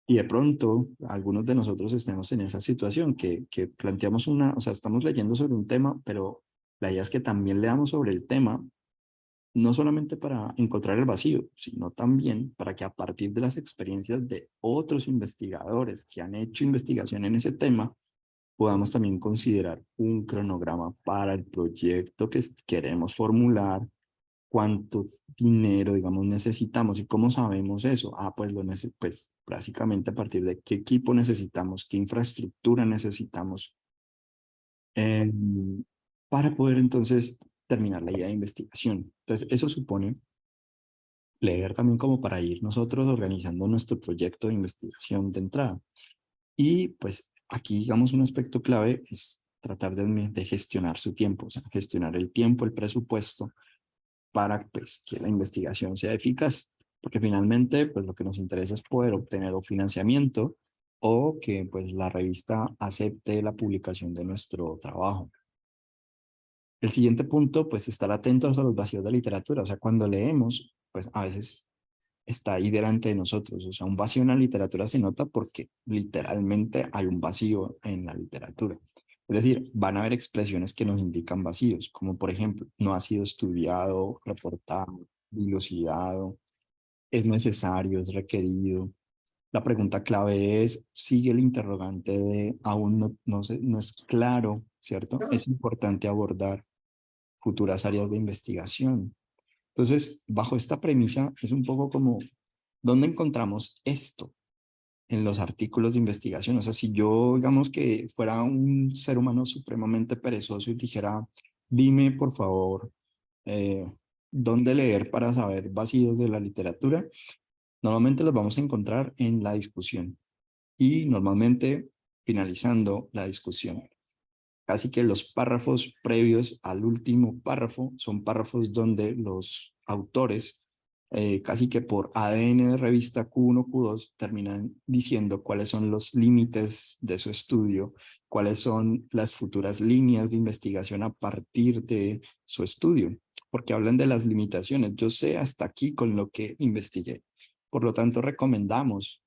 y de pronto algunos de nosotros estemos en esa situación que planteamos o sea, estamos leyendo sobre un tema, pero la idea es que también leamos sobre el tema, no solamente para encontrar el vacío, sino también para que a partir de las experiencias de otros investigadores que han hecho investigación en ese tema, podamos también considerar un cronograma para el proyecto que queremos formular, cuánto dinero, digamos, necesitamos y cómo sabemos eso. Pues, pues básicamente a partir de qué equipo necesitamos, qué infraestructura necesitamos eh, para poder entonces terminar la idea de investigación. Entonces, eso supone leer también como para ir nosotros organizando nuestro proyecto de investigación de entrada. Y pues aquí, digamos, un aspecto clave es tratar de gestionar su tiempo, o sea, gestionar el tiempo, el presupuesto, para pues, que la investigación sea eficaz, porque finalmente pues, lo que nos interesa es poder obtener o financiamiento o que pues, la revista acepte la publicación de nuestro trabajo. El siguiente punto, pues estar atentos a los vacíos de literatura, o sea, cuando leemos, pues a veces está ahí delante de nosotros, o sea, un vacío en la literatura se nota porque literalmente hay un vacío en la literatura. Es decir, van a haber expresiones que nos indican vacíos, como por ejemplo, no ha sido estudiado, reportado, dilucidado, es necesario, es requerido. La pregunta clave es, sigue el interrogante de aún no es claro, ¿cierto? Es importante abordar futuras áreas de investigación. Entonces, bajo esta premisa, es un poco como, ¿dónde encontramos esto en los artículos de investigación? O sea, si yo, digamos que fuera un ser humano supremamente perezoso y dijera, dime, por favor, eh, dónde leer para saber vacíos de la literatura, normalmente los vamos a encontrar en la discusión y normalmente finalizando la discusión. Casi que los párrafos previos al último párrafo son párrafos donde los autores, casi que por ADN de revista Q1, Q2, terminan diciendo cuáles son los límites de su estudio, cuáles son las futuras líneas de investigación a partir de su estudio, porque hablan de las limitaciones. Yo sé hasta aquí con lo que investigué. Por lo tanto, recomendamos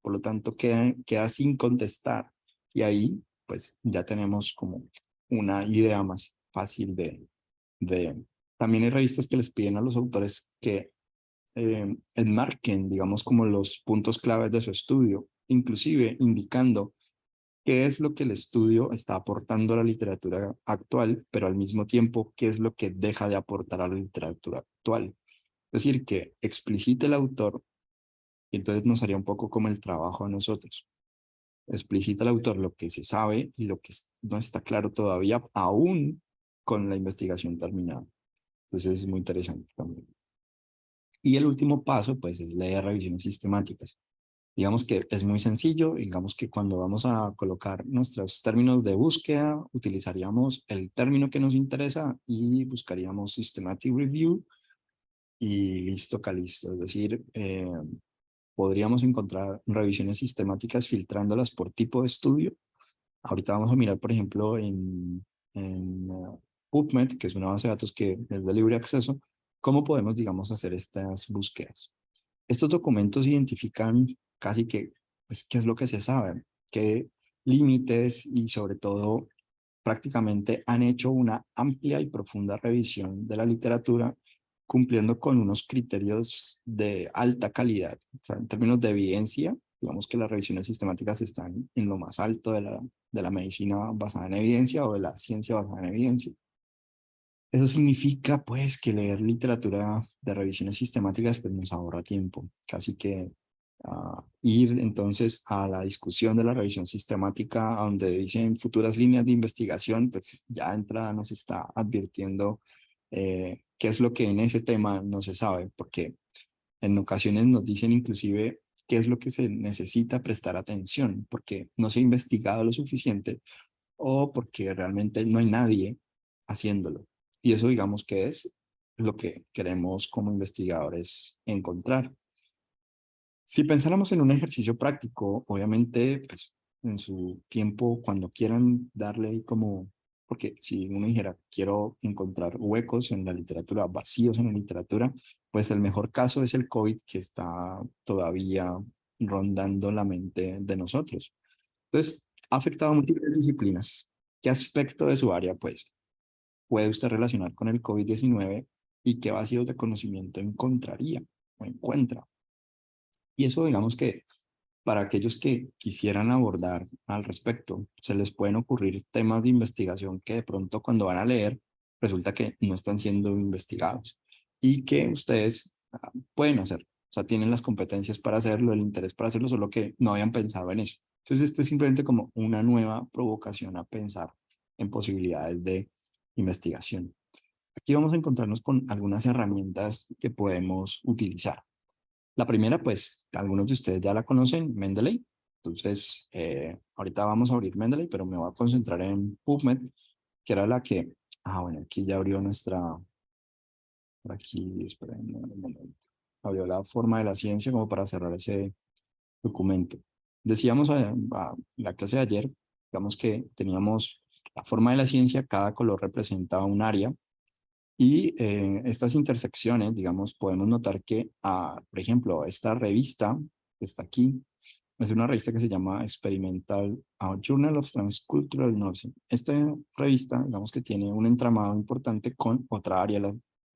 por lo tanto, queda sin contestar. Y ahí pues ya tenemos como una idea más fácil de... También hay revistas que les piden a los autores que enmarquen, digamos, como los puntos claves de su estudio, inclusive indicando qué es lo que el estudio está aportando a la literatura actual, pero al mismo tiempo qué es lo que deja de aportar a la literatura actual. Es decir, que explicite el autor y entonces nos haría un poco como el trabajo a nosotros. Explicita el autor lo que se sabe y lo que no está claro todavía, aún con la investigación terminada. Entonces es muy interesante también. Y el último paso, pues, es leer revisiones sistemáticas. Digamos que es muy sencillo, digamos que cuando vamos a colocar nuestros términos de búsqueda, utilizaríamos el término que nos interesa y buscaríamos Systematic Review y listo, calisto. Es decir, podríamos encontrar revisiones sistemáticas filtrándolas por tipo de estudio. Ahorita vamos a mirar, por ejemplo, en PubMed, que es una base de datos que es de libre acceso, cómo podemos, digamos, hacer estas búsquedas. Estos documentos identifican casi que, pues, qué es lo que se sabe, qué límites y sobre todo prácticamente han hecho una amplia y profunda revisión de la literatura cumpliendo con unos criterios de alta calidad. O sea, en términos de evidencia, digamos que las revisiones sistemáticas están en lo más alto de la medicina basada en evidencia o de la ciencia basada en evidencia. Eso significa, pues, que leer literatura de revisiones sistemáticas, pues, nos ahorra tiempo. Casi que ir entonces a la discusión de la revisión sistemática, donde dicen futuras líneas de investigación, pues ya de entrada nos está advirtiendo qué es lo que en ese tema no se sabe, porque en ocasiones nos dicen inclusive qué es lo que se necesita prestar atención, porque no se ha investigado lo suficiente o porque realmente no hay nadie haciéndolo. Y eso digamos que es lo que queremos como investigadores encontrar. Si pensáramos en un ejercicio práctico, obviamente, pues en su tiempo, cuando quieran darle como, porque si uno dijera, quiero encontrar huecos en la literatura, vacíos en la literatura, pues el mejor caso es el COVID que está todavía rondando la mente de nosotros. Entonces, ha afectado a múltiples disciplinas. ¿Qué aspecto de su área, pues, puede usted relacionar con el COVID-19 y qué vacíos de conocimiento encontraría o encuentra? Y eso, digamos que para aquellos que quisieran abordar al respecto, se les pueden ocurrir temas de investigación que de pronto cuando van a leer, resulta que no están siendo investigados y que ustedes pueden hacer. O sea, tienen las competencias para hacerlo, el interés para hacerlo, solo que no habían pensado en eso. Entonces, este es simplemente como una nueva provocación a pensar en posibilidades de investigación. Aquí vamos a encontrarnos con algunas herramientas que podemos utilizar. La primera, pues, algunos de ustedes ya la conocen, Mendeley. Entonces, ahorita vamos a abrir Mendeley, pero me voy a concentrar en PubMed, que era la que, bueno, aquí ya abrió por aquí, esperen un momento, abrió la forma de la ciencia como para cerrar ese documento. Decíamos la clase de ayer, digamos que teníamos la forma de la ciencia, cada color representaba un área, y estas intersecciones, digamos, podemos notar que, por ejemplo, esta revista que está aquí, es una revista que se llama Experimental Journal of Transcultural Nursing. Esta revista, digamos que tiene un entramado importante con otra área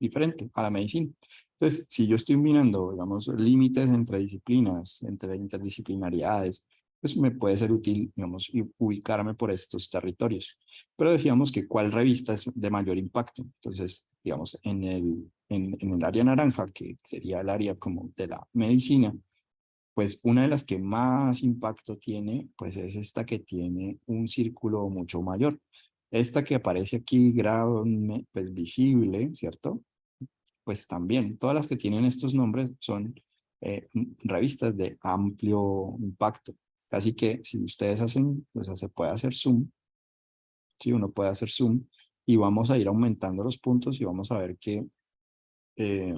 diferente a la medicina. Entonces, si yo estoy mirando, digamos, límites entre disciplinas, entre interdisciplinariedades, pues me puede ser útil, digamos, ubicarme por estos territorios. Pero decíamos que cuál revista es de mayor impacto. Entonces, digamos, en el área naranja, que sería el área como de la medicina, pues una de las que más impacto tiene, pues es esta que tiene un círculo mucho mayor. Esta que aparece aquí, pues visible, ¿cierto? Pues también, todas las que tienen estos nombres son revistas de amplio impacto. Así que si ustedes hacen, pues se puede hacer zoom, ¿sí? Uno puede hacer zoom y vamos a ir aumentando los puntos y vamos a ver que eh,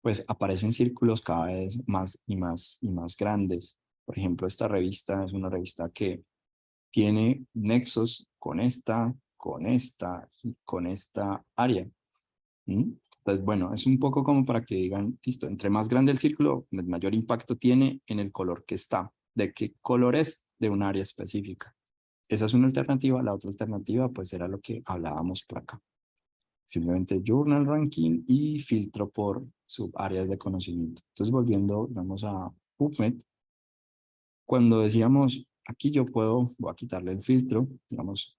pues aparecen círculos cada vez más y más y más grandes. Por ejemplo, esta revista es una revista que tiene nexos con esta y con esta área. Entonces, bueno, es un poco como para que digan, listo, entre más grande el círculo, pues mayor impacto tiene en el color que está. ¿De qué color es? De un área específica. Esa es una alternativa. La otra alternativa, pues, era lo que hablábamos por acá. Simplemente Journal Ranking y filtro por subáreas de conocimiento. Entonces, volviendo, vamos a PubMed. Cuando decíamos, aquí yo voy a quitarle el filtro, digamos,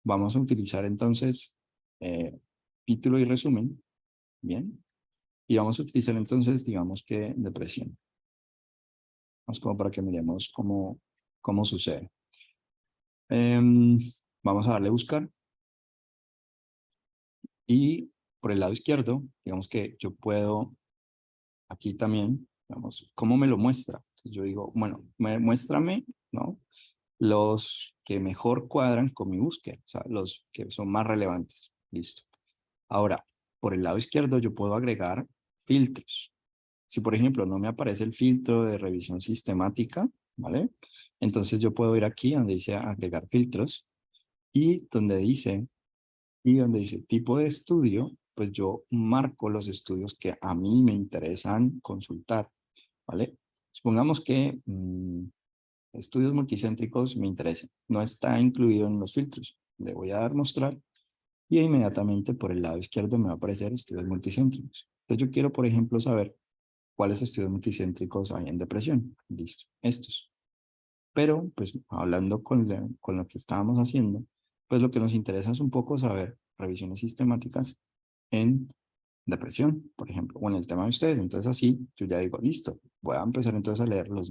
vamos a utilizar entonces título y resumen, ¿bien? Y vamos a utilizar entonces, digamos que depresión. Vamos como para que miremos cómo sucede. Vamos a darle a buscar. Y por el lado izquierdo, digamos que yo puedo, aquí también, digamos, ¿cómo me lo muestra? Entonces yo digo, bueno, muéstrame, ¿no? Los que mejor cuadran con mi búsqueda, o sea, los que son más relevantes. Listo. Ahora, por el lado izquierdo yo puedo agregar filtros. Si, por ejemplo, no me aparece el filtro de revisión sistemática, ¿vale? Entonces yo puedo ir aquí donde dice agregar filtros y donde dice tipo de estudio, pues yo marco los estudios que a mí me interesan consultar, ¿vale? Supongamos que estudios multicéntricos me interesan. No está incluido en los filtros. Le voy a dar mostrar y inmediatamente por el lado izquierdo me va a aparecer estudios multicéntricos. Entonces yo quiero, por ejemplo, saber cuáles estudios multicéntricos hay en depresión. Listo, estos. Pero, pues, hablando con lo que estábamos haciendo, pues lo que nos interesa es un poco saber revisiones sistemáticas en depresión, por ejemplo, o en el tema de ustedes. Entonces así yo ya digo, listo, voy a empezar entonces a leer los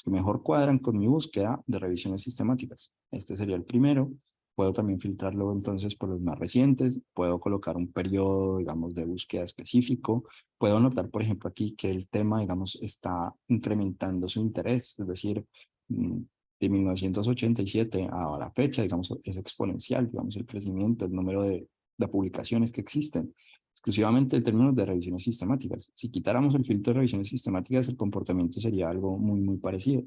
que mejor cuadran con mi búsqueda de revisiones sistemáticas. Este sería el primero. Puedo también filtrarlo entonces por los más recientes. Puedo colocar un periodo, digamos, de búsqueda específico. Puedo notar, por ejemplo, aquí que el tema, digamos, está incrementando su interés. Es decir, de 1987 a la fecha, digamos, es exponencial, digamos, el crecimiento, el número de publicaciones que existen exclusivamente en términos de revisiones sistemáticas. Si quitáramos el filtro de revisiones sistemáticas, el comportamiento sería algo muy, muy parecido.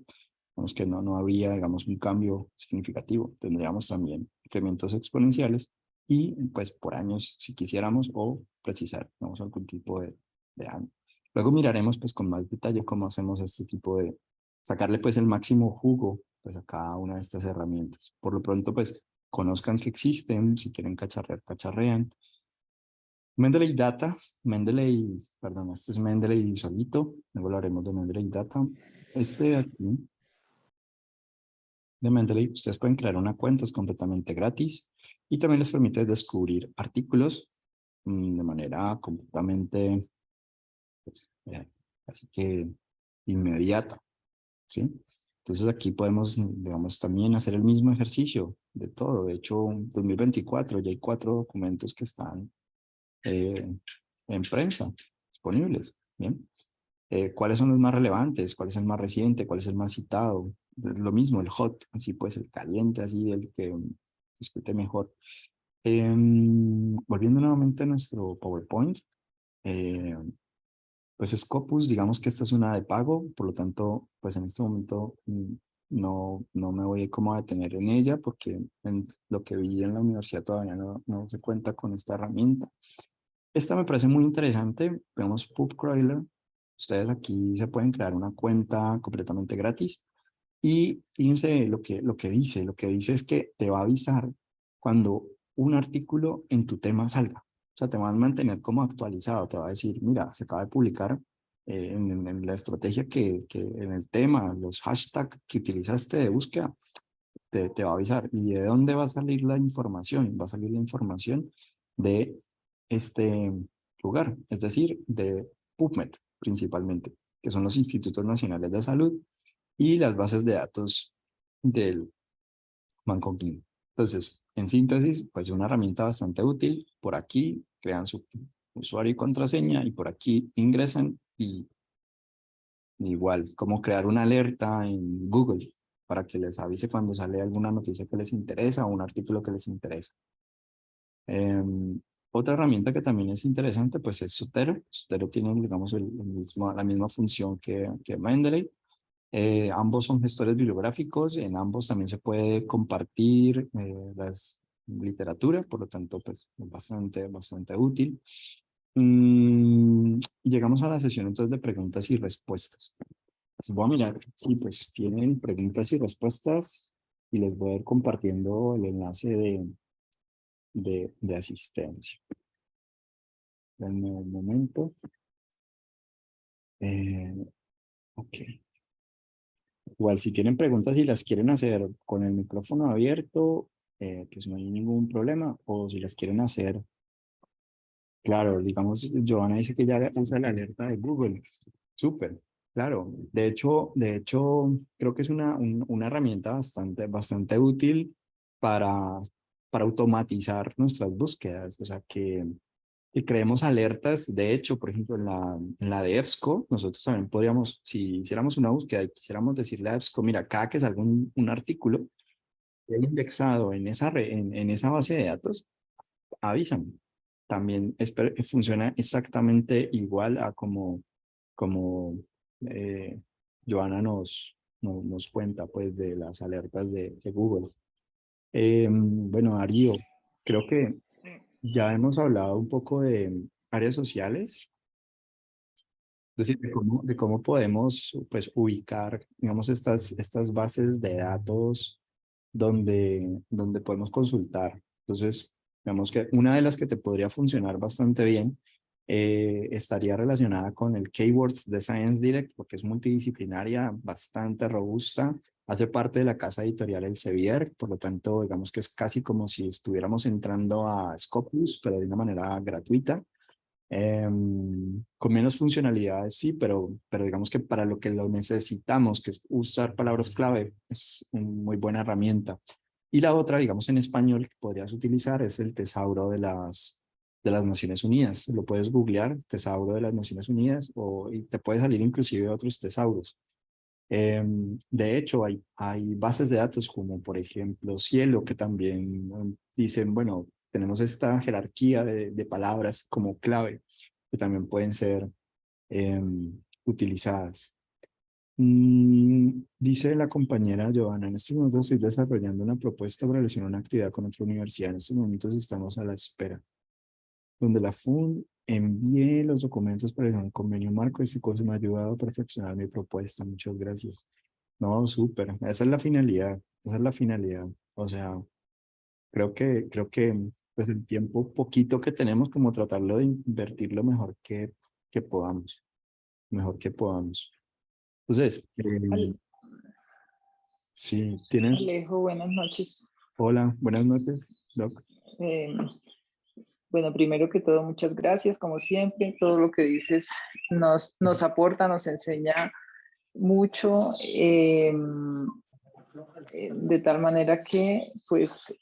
Vemos que no habría, digamos, un cambio significativo. Tendríamos también incrementos exponenciales y, pues, por años, si quisiéramos, o precisar, digamos, algún tipo de año. Luego miraremos, pues, con más detalle cómo hacemos este tipo de, sacarle, pues, el máximo jugo, pues, a cada una de estas herramientas. Por lo pronto, pues, conozcan que existen, si quieren cacharrear, cacharrean. Mendeley Data, Mendeley, perdón, este es Mendeley solito, luego hablaremos de Mendeley Data. Este de aquí, de Mendeley, ustedes pueden crear una cuenta, es completamente gratis y también les permite descubrir artículos de manera completamente, pues, así que inmediata, ¿sí? Entonces aquí podemos, digamos, también hacer el mismo ejercicio de todo. De hecho, en 2024 ya hay 4 documentos que están eh, en prensa disponibles. Bien. ¿Cuáles son los más relevantes? ¿Cuál es el más reciente? ¿Cuál es el más citado? Lo mismo, el hot, así pues el caliente, así el que discute mejor. Volviendo nuevamente a nuestro PowerPoint, eh, pues Scopus, digamos que esta es una de pago, por lo tanto, pues en este momento no me voy como a detener en ella porque en lo que vi en la universidad todavía no se cuenta con esta herramienta. Esta me parece muy interesante. Vemos PubCrawler. Ustedes aquí se pueden crear una cuenta completamente gratis. Y fíjense lo que dice es que te va a avisar cuando un artículo en tu tema salga. O sea, te va a mantener como actualizado. Te va a decir, mira, se acaba de publicar en la estrategia en el tema, los hashtags que utilizaste de búsqueda, te va a avisar. ¿Y de dónde va a salir la información? Va a salir la información de este lugar, es decir, de PubMed principalmente, que son los Institutos Nacionales de Salud y las bases de datos del Banco Químico. Entonces, en síntesis, pues una herramienta bastante útil. Por aquí crean su usuario y contraseña y por aquí ingresan y igual, como crear una alerta en Google para que les avise cuando sale alguna noticia que les interesa o un artículo que les interesa. Otra herramienta que también es interesante, pues es Zotero. Zotero tiene, digamos, la misma función que Mendeley. Ambos son gestores bibliográficos, en ambos también se puede compartir las literatura, por lo tanto, pues es bastante útil. Y llegamos a la sesión entonces de preguntas y respuestas. Pues voy a mirar si pues tienen preguntas y respuestas y les voy a ir compartiendo el enlace de asistencia. Denme un momento. Ok. Igual si tienen preguntas y las quieren hacer con el micrófono abierto, pues no hay ningún problema. O si las quieren hacer, claro, digamos, Joana dice que ya usa la alerta de Google. Súper, claro. De hecho, creo que es una herramienta bastante útil para, para automatizar nuestras búsquedas. O sea, que creemos alertas. De hecho, por ejemplo, en la de EBSCO, nosotros también podríamos, si hiciéramos una búsqueda y quisiéramos decirle a EBSCO, mira, cada que salga un artículo que haya indexado en esa base de datos, avísame. También funciona exactamente igual a como eh, Joana nos cuenta pues de las alertas de Google. Bueno, Darío, creo que ya hemos hablado un poco de áreas sociales, es decir, de cómo podemos pues ubicar, digamos, estas bases de datos donde podemos consultar. Entonces, Digamos que una de las que te podría funcionar bastante bien estaría relacionada con el Keywords de Science Direct, porque es multidisciplinaria, bastante robusta, hace parte de la casa editorial Elsevier, por lo tanto, digamos que es casi como si estuviéramos entrando a Scopus, pero de una manera gratuita. Con menos funcionalidades, sí, pero digamos que para lo que lo necesitamos, que es usar palabras clave, es una muy buena herramienta. Y la otra, digamos en español, que podrías utilizar es el tesauro de las Naciones Unidas. Lo puedes googlear, tesauro de las Naciones Unidas, y te puede salir inclusive otros tesauros. De hecho, hay bases de datos como por ejemplo Cielo, que también dicen, bueno, tenemos esta jerarquía de palabras como clave que también pueden ser utilizadas. Dice la compañera Joana, en este momento estoy desarrollando una propuesta para realizar una actividad con otra universidad. En estos momentos estamos a la espera donde la FUN envíe los documentos para un convenio marco. Este curso me ha ayudado a perfeccionar mi propuesta. Muchas gracias. No, súper. Esa es la finalidad. Esa es la finalidad. O sea, creo que pues el tiempo poquito que tenemos como tratarlo de invertir lo mejor que podamos. Mejor que podamos. Entonces, Al- sí, tienes... Alejo, buenas noches. Hola, buenas noches, Doc. Eh, bueno, primero que todo, muchas gracias, como siempre. Todo lo que dices nos aporta, nos enseña mucho, de tal manera que, pues,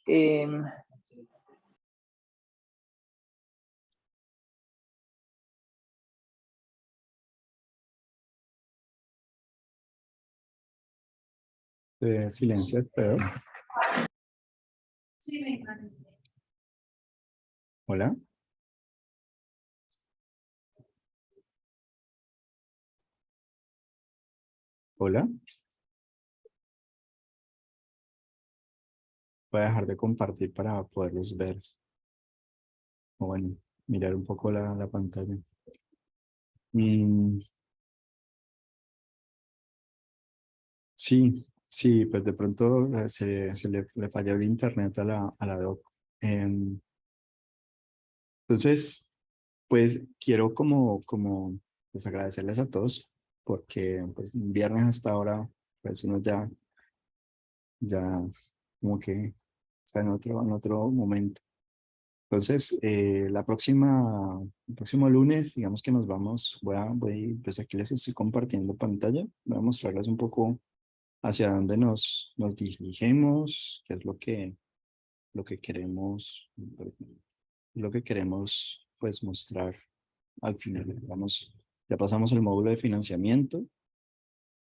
Silencio, pero... Hola, hola. Voy a dejar de compartir para poderlos ver. O bueno, mirar un poco la pantalla. Mm, sí, sí, pues de pronto le falló el internet a la doc. Entonces, pues quiero pues agradecerles a todos porque pues un viernes hasta ahora, pues uno ya como que está en otro momento. Entonces, el próximo lunes, digamos que nos vamos, pues aquí les estoy compartiendo pantalla, voy a mostrarles un poco hacia dónde nos dirigimos, qué es lo que queremos, lo que queremos pues mostrar al final. Ya pasamos el módulo de financiamiento,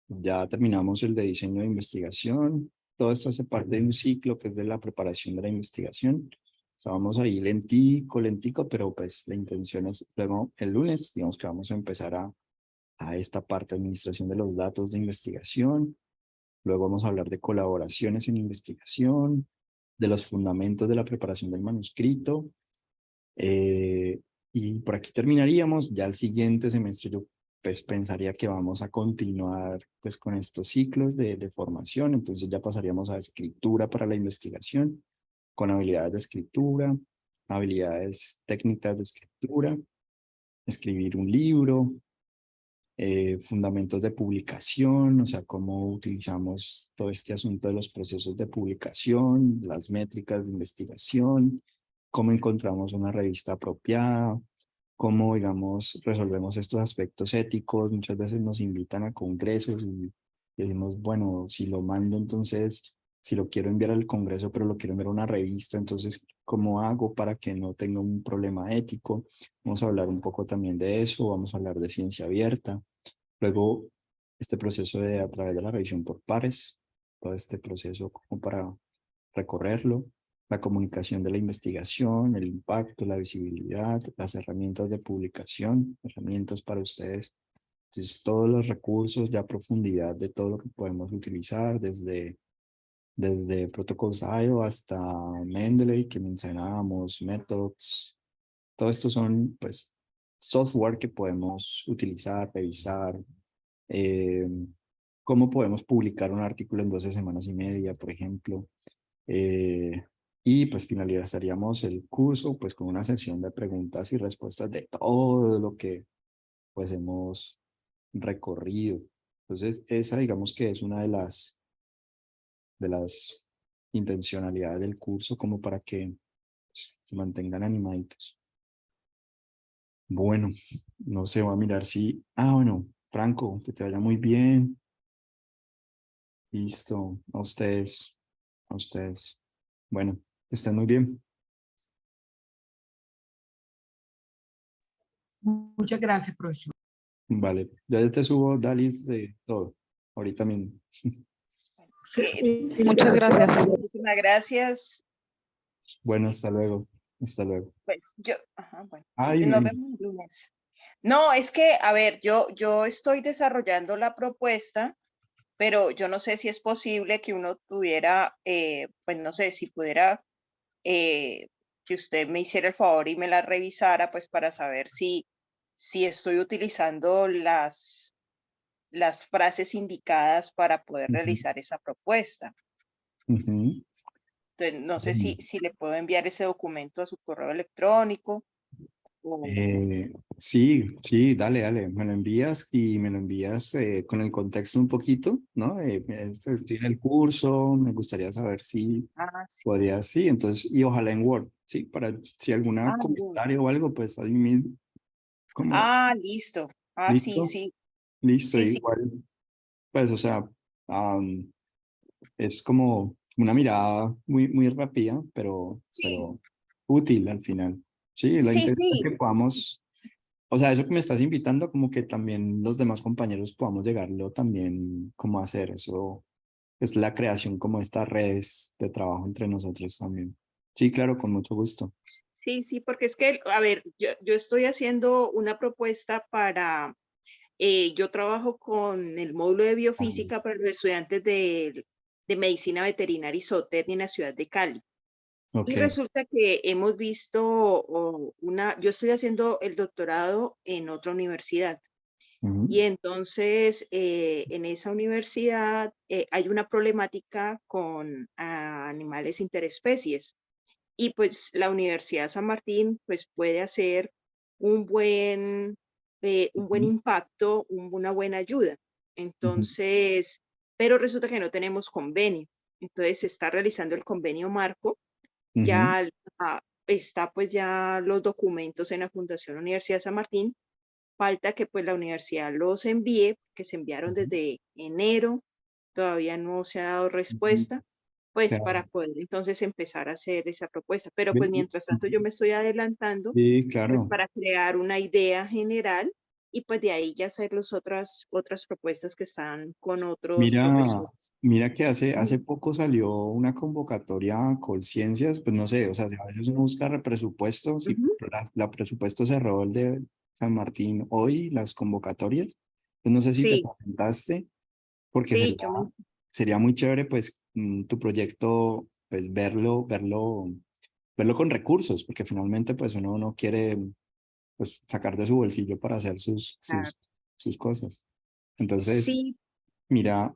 ya terminamos el de diseño de investigación, todo esto hace parte de un ciclo que es de la preparación de la investigación. O sea, vamos ahí lentico, pero pues la intención es, luego el lunes, digamos que vamos a empezar a esta parte de administración de los datos de investigación, luego vamos a hablar de colaboraciones en investigación, de los fundamentos de la preparación del manuscrito, y por aquí terminaríamos. Ya el siguiente semestre yo pues pensaría que vamos a continuar pues con estos ciclos de formación, entonces ya pasaríamos a escritura para la investigación, con habilidades de escritura, habilidades técnicas de escritura, escribir un libro, fundamentos de publicación, o sea, cómo utilizamos todo este asunto de los procesos de publicación, las métricas de investigación, cómo encontramos una revista apropiada, cómo, digamos, resolvemos estos aspectos éticos. Muchas veces nos invitan a congresos y decimos, bueno, si lo mando, entonces, si lo quiero enviar al congreso, pero lo quiero enviar a una revista, entonces, ¿cómo hago para que no tenga un problema ético? Vamos a hablar un poco también de eso, vamos a hablar de ciencia abierta. Luego, este proceso de a través de la revisión por pares, todo este proceso como para recorrerlo, la comunicación de la investigación, el impacto, la visibilidad, las herramientas de publicación, herramientas para ustedes. Entonces, todos los recursos, ya a profundidad de todo lo que podemos utilizar, desde Protocols IO hasta Mendeley, que mencionábamos, Methods. Todo esto son, pues, software que podemos utilizar, revisar. eh, Cómo podemos publicar un artículo en 12 semanas y media, por ejemplo. Y pues finalizaríamos el curso pues con una sesión de preguntas y respuestas de todo lo que pues hemos recorrido. Entonces, esa digamos que es una de las intencionalidades del curso como para que pues, se mantengan animaditos. Bueno, no sé, voy a mirar si... Ah, bueno, Franco, que te vaya muy bien. Listo, a ustedes, a ustedes. Bueno, que estén muy bien. Muchas gracias, profesor. Vale, ya te subo Dalis de todo, ahorita mismo. Muchas gracias. Muchísimas gracias. Bueno, hasta luego, hasta luego. Pues bueno, Ay, nos vemos el lunes. No, es que, a ver, yo estoy desarrollando la propuesta, pero yo no sé si es posible que uno tuviera, pues no sé, si pudiera, que usted me hiciera el favor y me la revisara, pues para saber si estoy utilizando las frases indicadas para poder realizar esa propuesta. ujú. Entonces, no sé Bueno, si le puedo enviar ese documento a su correo electrónico. O... sí, sí, dale, dale, me lo envías y me lo envías con el contexto un poquito, ¿no? Estoy en el curso, me gustaría saber si Sí. podrías, sí, entonces, y ojalá en Word, sí, para si alguna Bueno. comentario o algo, pues ahí mismo, como, Listo. Sí, listo, sí, listo, sí, sí, igual, pues, o sea, am, es como una mirada muy, muy rápida, sí, pero útil al final. Sí, la sí, intención es sí. que podamos, o sea, eso que me estás invitando, como que también los demás compañeros podamos llegarlo también como a hacer. Eso es la creación como de estas redes de trabajo entre nosotros también. Sí, claro, con mucho gusto. Sí, sí, porque es que, a ver, yo estoy haciendo una propuesta para, yo trabajo con el módulo de Ah, biofísica para los estudiantes de medicina veterinaria y zootecnia en la ciudad de Cali. ok. Y resulta que hemos visto yo estoy haciendo el doctorado en otra universidad. Ujú, Y entonces en esa universidad hay una problemática con animales interespecies. Y pues la Universidad San Martín pues puede hacer un buen ujú, impacto, una buena ayuda. ujú, Entonces, pero resulta que no tenemos convenio. Entonces se está realizando el convenio marco, ujú, ya está pues ya los documentos en la Fundación Universidad San Martín. Falta que pues la universidad los envíe, que se enviaron ujú, desde enero, todavía no se ha dado ujú. respuesta, pues Claro. para poder entonces empezar a hacer esa propuesta. Pero pues Ve- mientras tanto yo me estoy adelantando, Sí, pues claro. para crear una idea general y pues de ahí ya hacer las otras propuestas que están con otros Mira, profesores. mira que hace Mm. poco salió una convocatoria a Colciencias, pues no sé, o sea, si a veces uno busca presupuestos y Ujú. la presupuesto cerró el de San Martín hoy, las convocatorias, pues no sé si te Sí, presentaste, porque sí, sería muy chévere, pues, tu proyecto, pues, verlo con recursos, porque finalmente, pues, uno no quiere, pues, sacar de su bolsillo para hacer ah, sus cosas. Entonces, sí, mira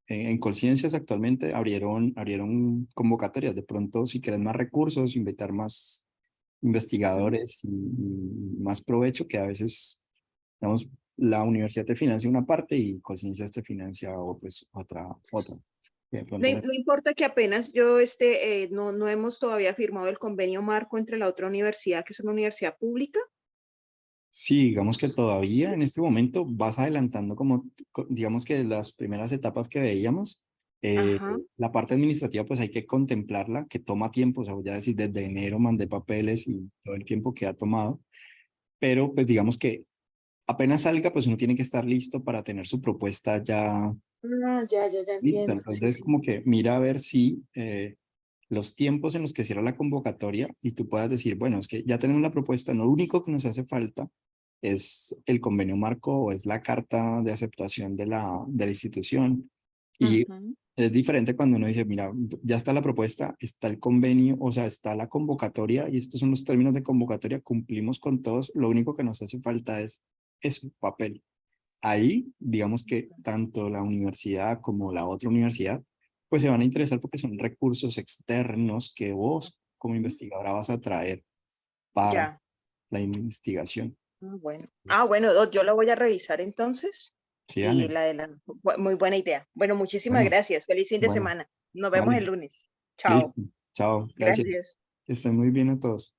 en Colciencias actualmente abrieron convocatorias. De pronto, si quieres más recursos, invitar más ujú. investigadores y más provecho, que a veces, digamos, la universidad te financia una parte y Colciencias te financia o, pues, otra. Que de No, pronto, no importa que apenas no hemos todavía firmado el convenio marco entre la otra universidad, que es una universidad pública. sí, digamos que todavía en este momento vas adelantando como, digamos que las primeras etapas que veíamos, Ajá. la parte administrativa pues hay que contemplarla, que toma tiempo, o sea, ya decir, desde enero mandé papeles y todo el tiempo que ha tomado, pero pues digamos que apenas salga pues uno tiene que estar listo para tener su propuesta ya Ya lista, entiendo. Sí, entonces sí. como que mira a ver si los tiempos en los que cierra la convocatoria y tú puedas decir, bueno, es que ya tenemos la propuesta, no lo único que nos hace falta es el convenio marco o es la carta de aceptación de la institución. Y Ujú. es diferente cuando uno dice, mira, ya está la propuesta, está el convenio, o sea, está la convocatoria y estos son los términos de convocatoria, cumplimos con todos, lo único que nos hace falta es eso, papel. Ahí, digamos que tanto la universidad como la otra universidad, pues se van a interesar porque son recursos externos que vos como investigadora vas a traer para Ya. la investigación. Bueno. Pues, Bueno, yo la voy a revisar entonces. sí, Y Dani. la de la, muy buena idea. Bueno, muchísimas Bueno, gracias. Feliz fin de bueno, semana. Nos vemos vale. el lunes. Chao. Listo. Chao. Gracias. Gracias. Que estén muy bien a todos.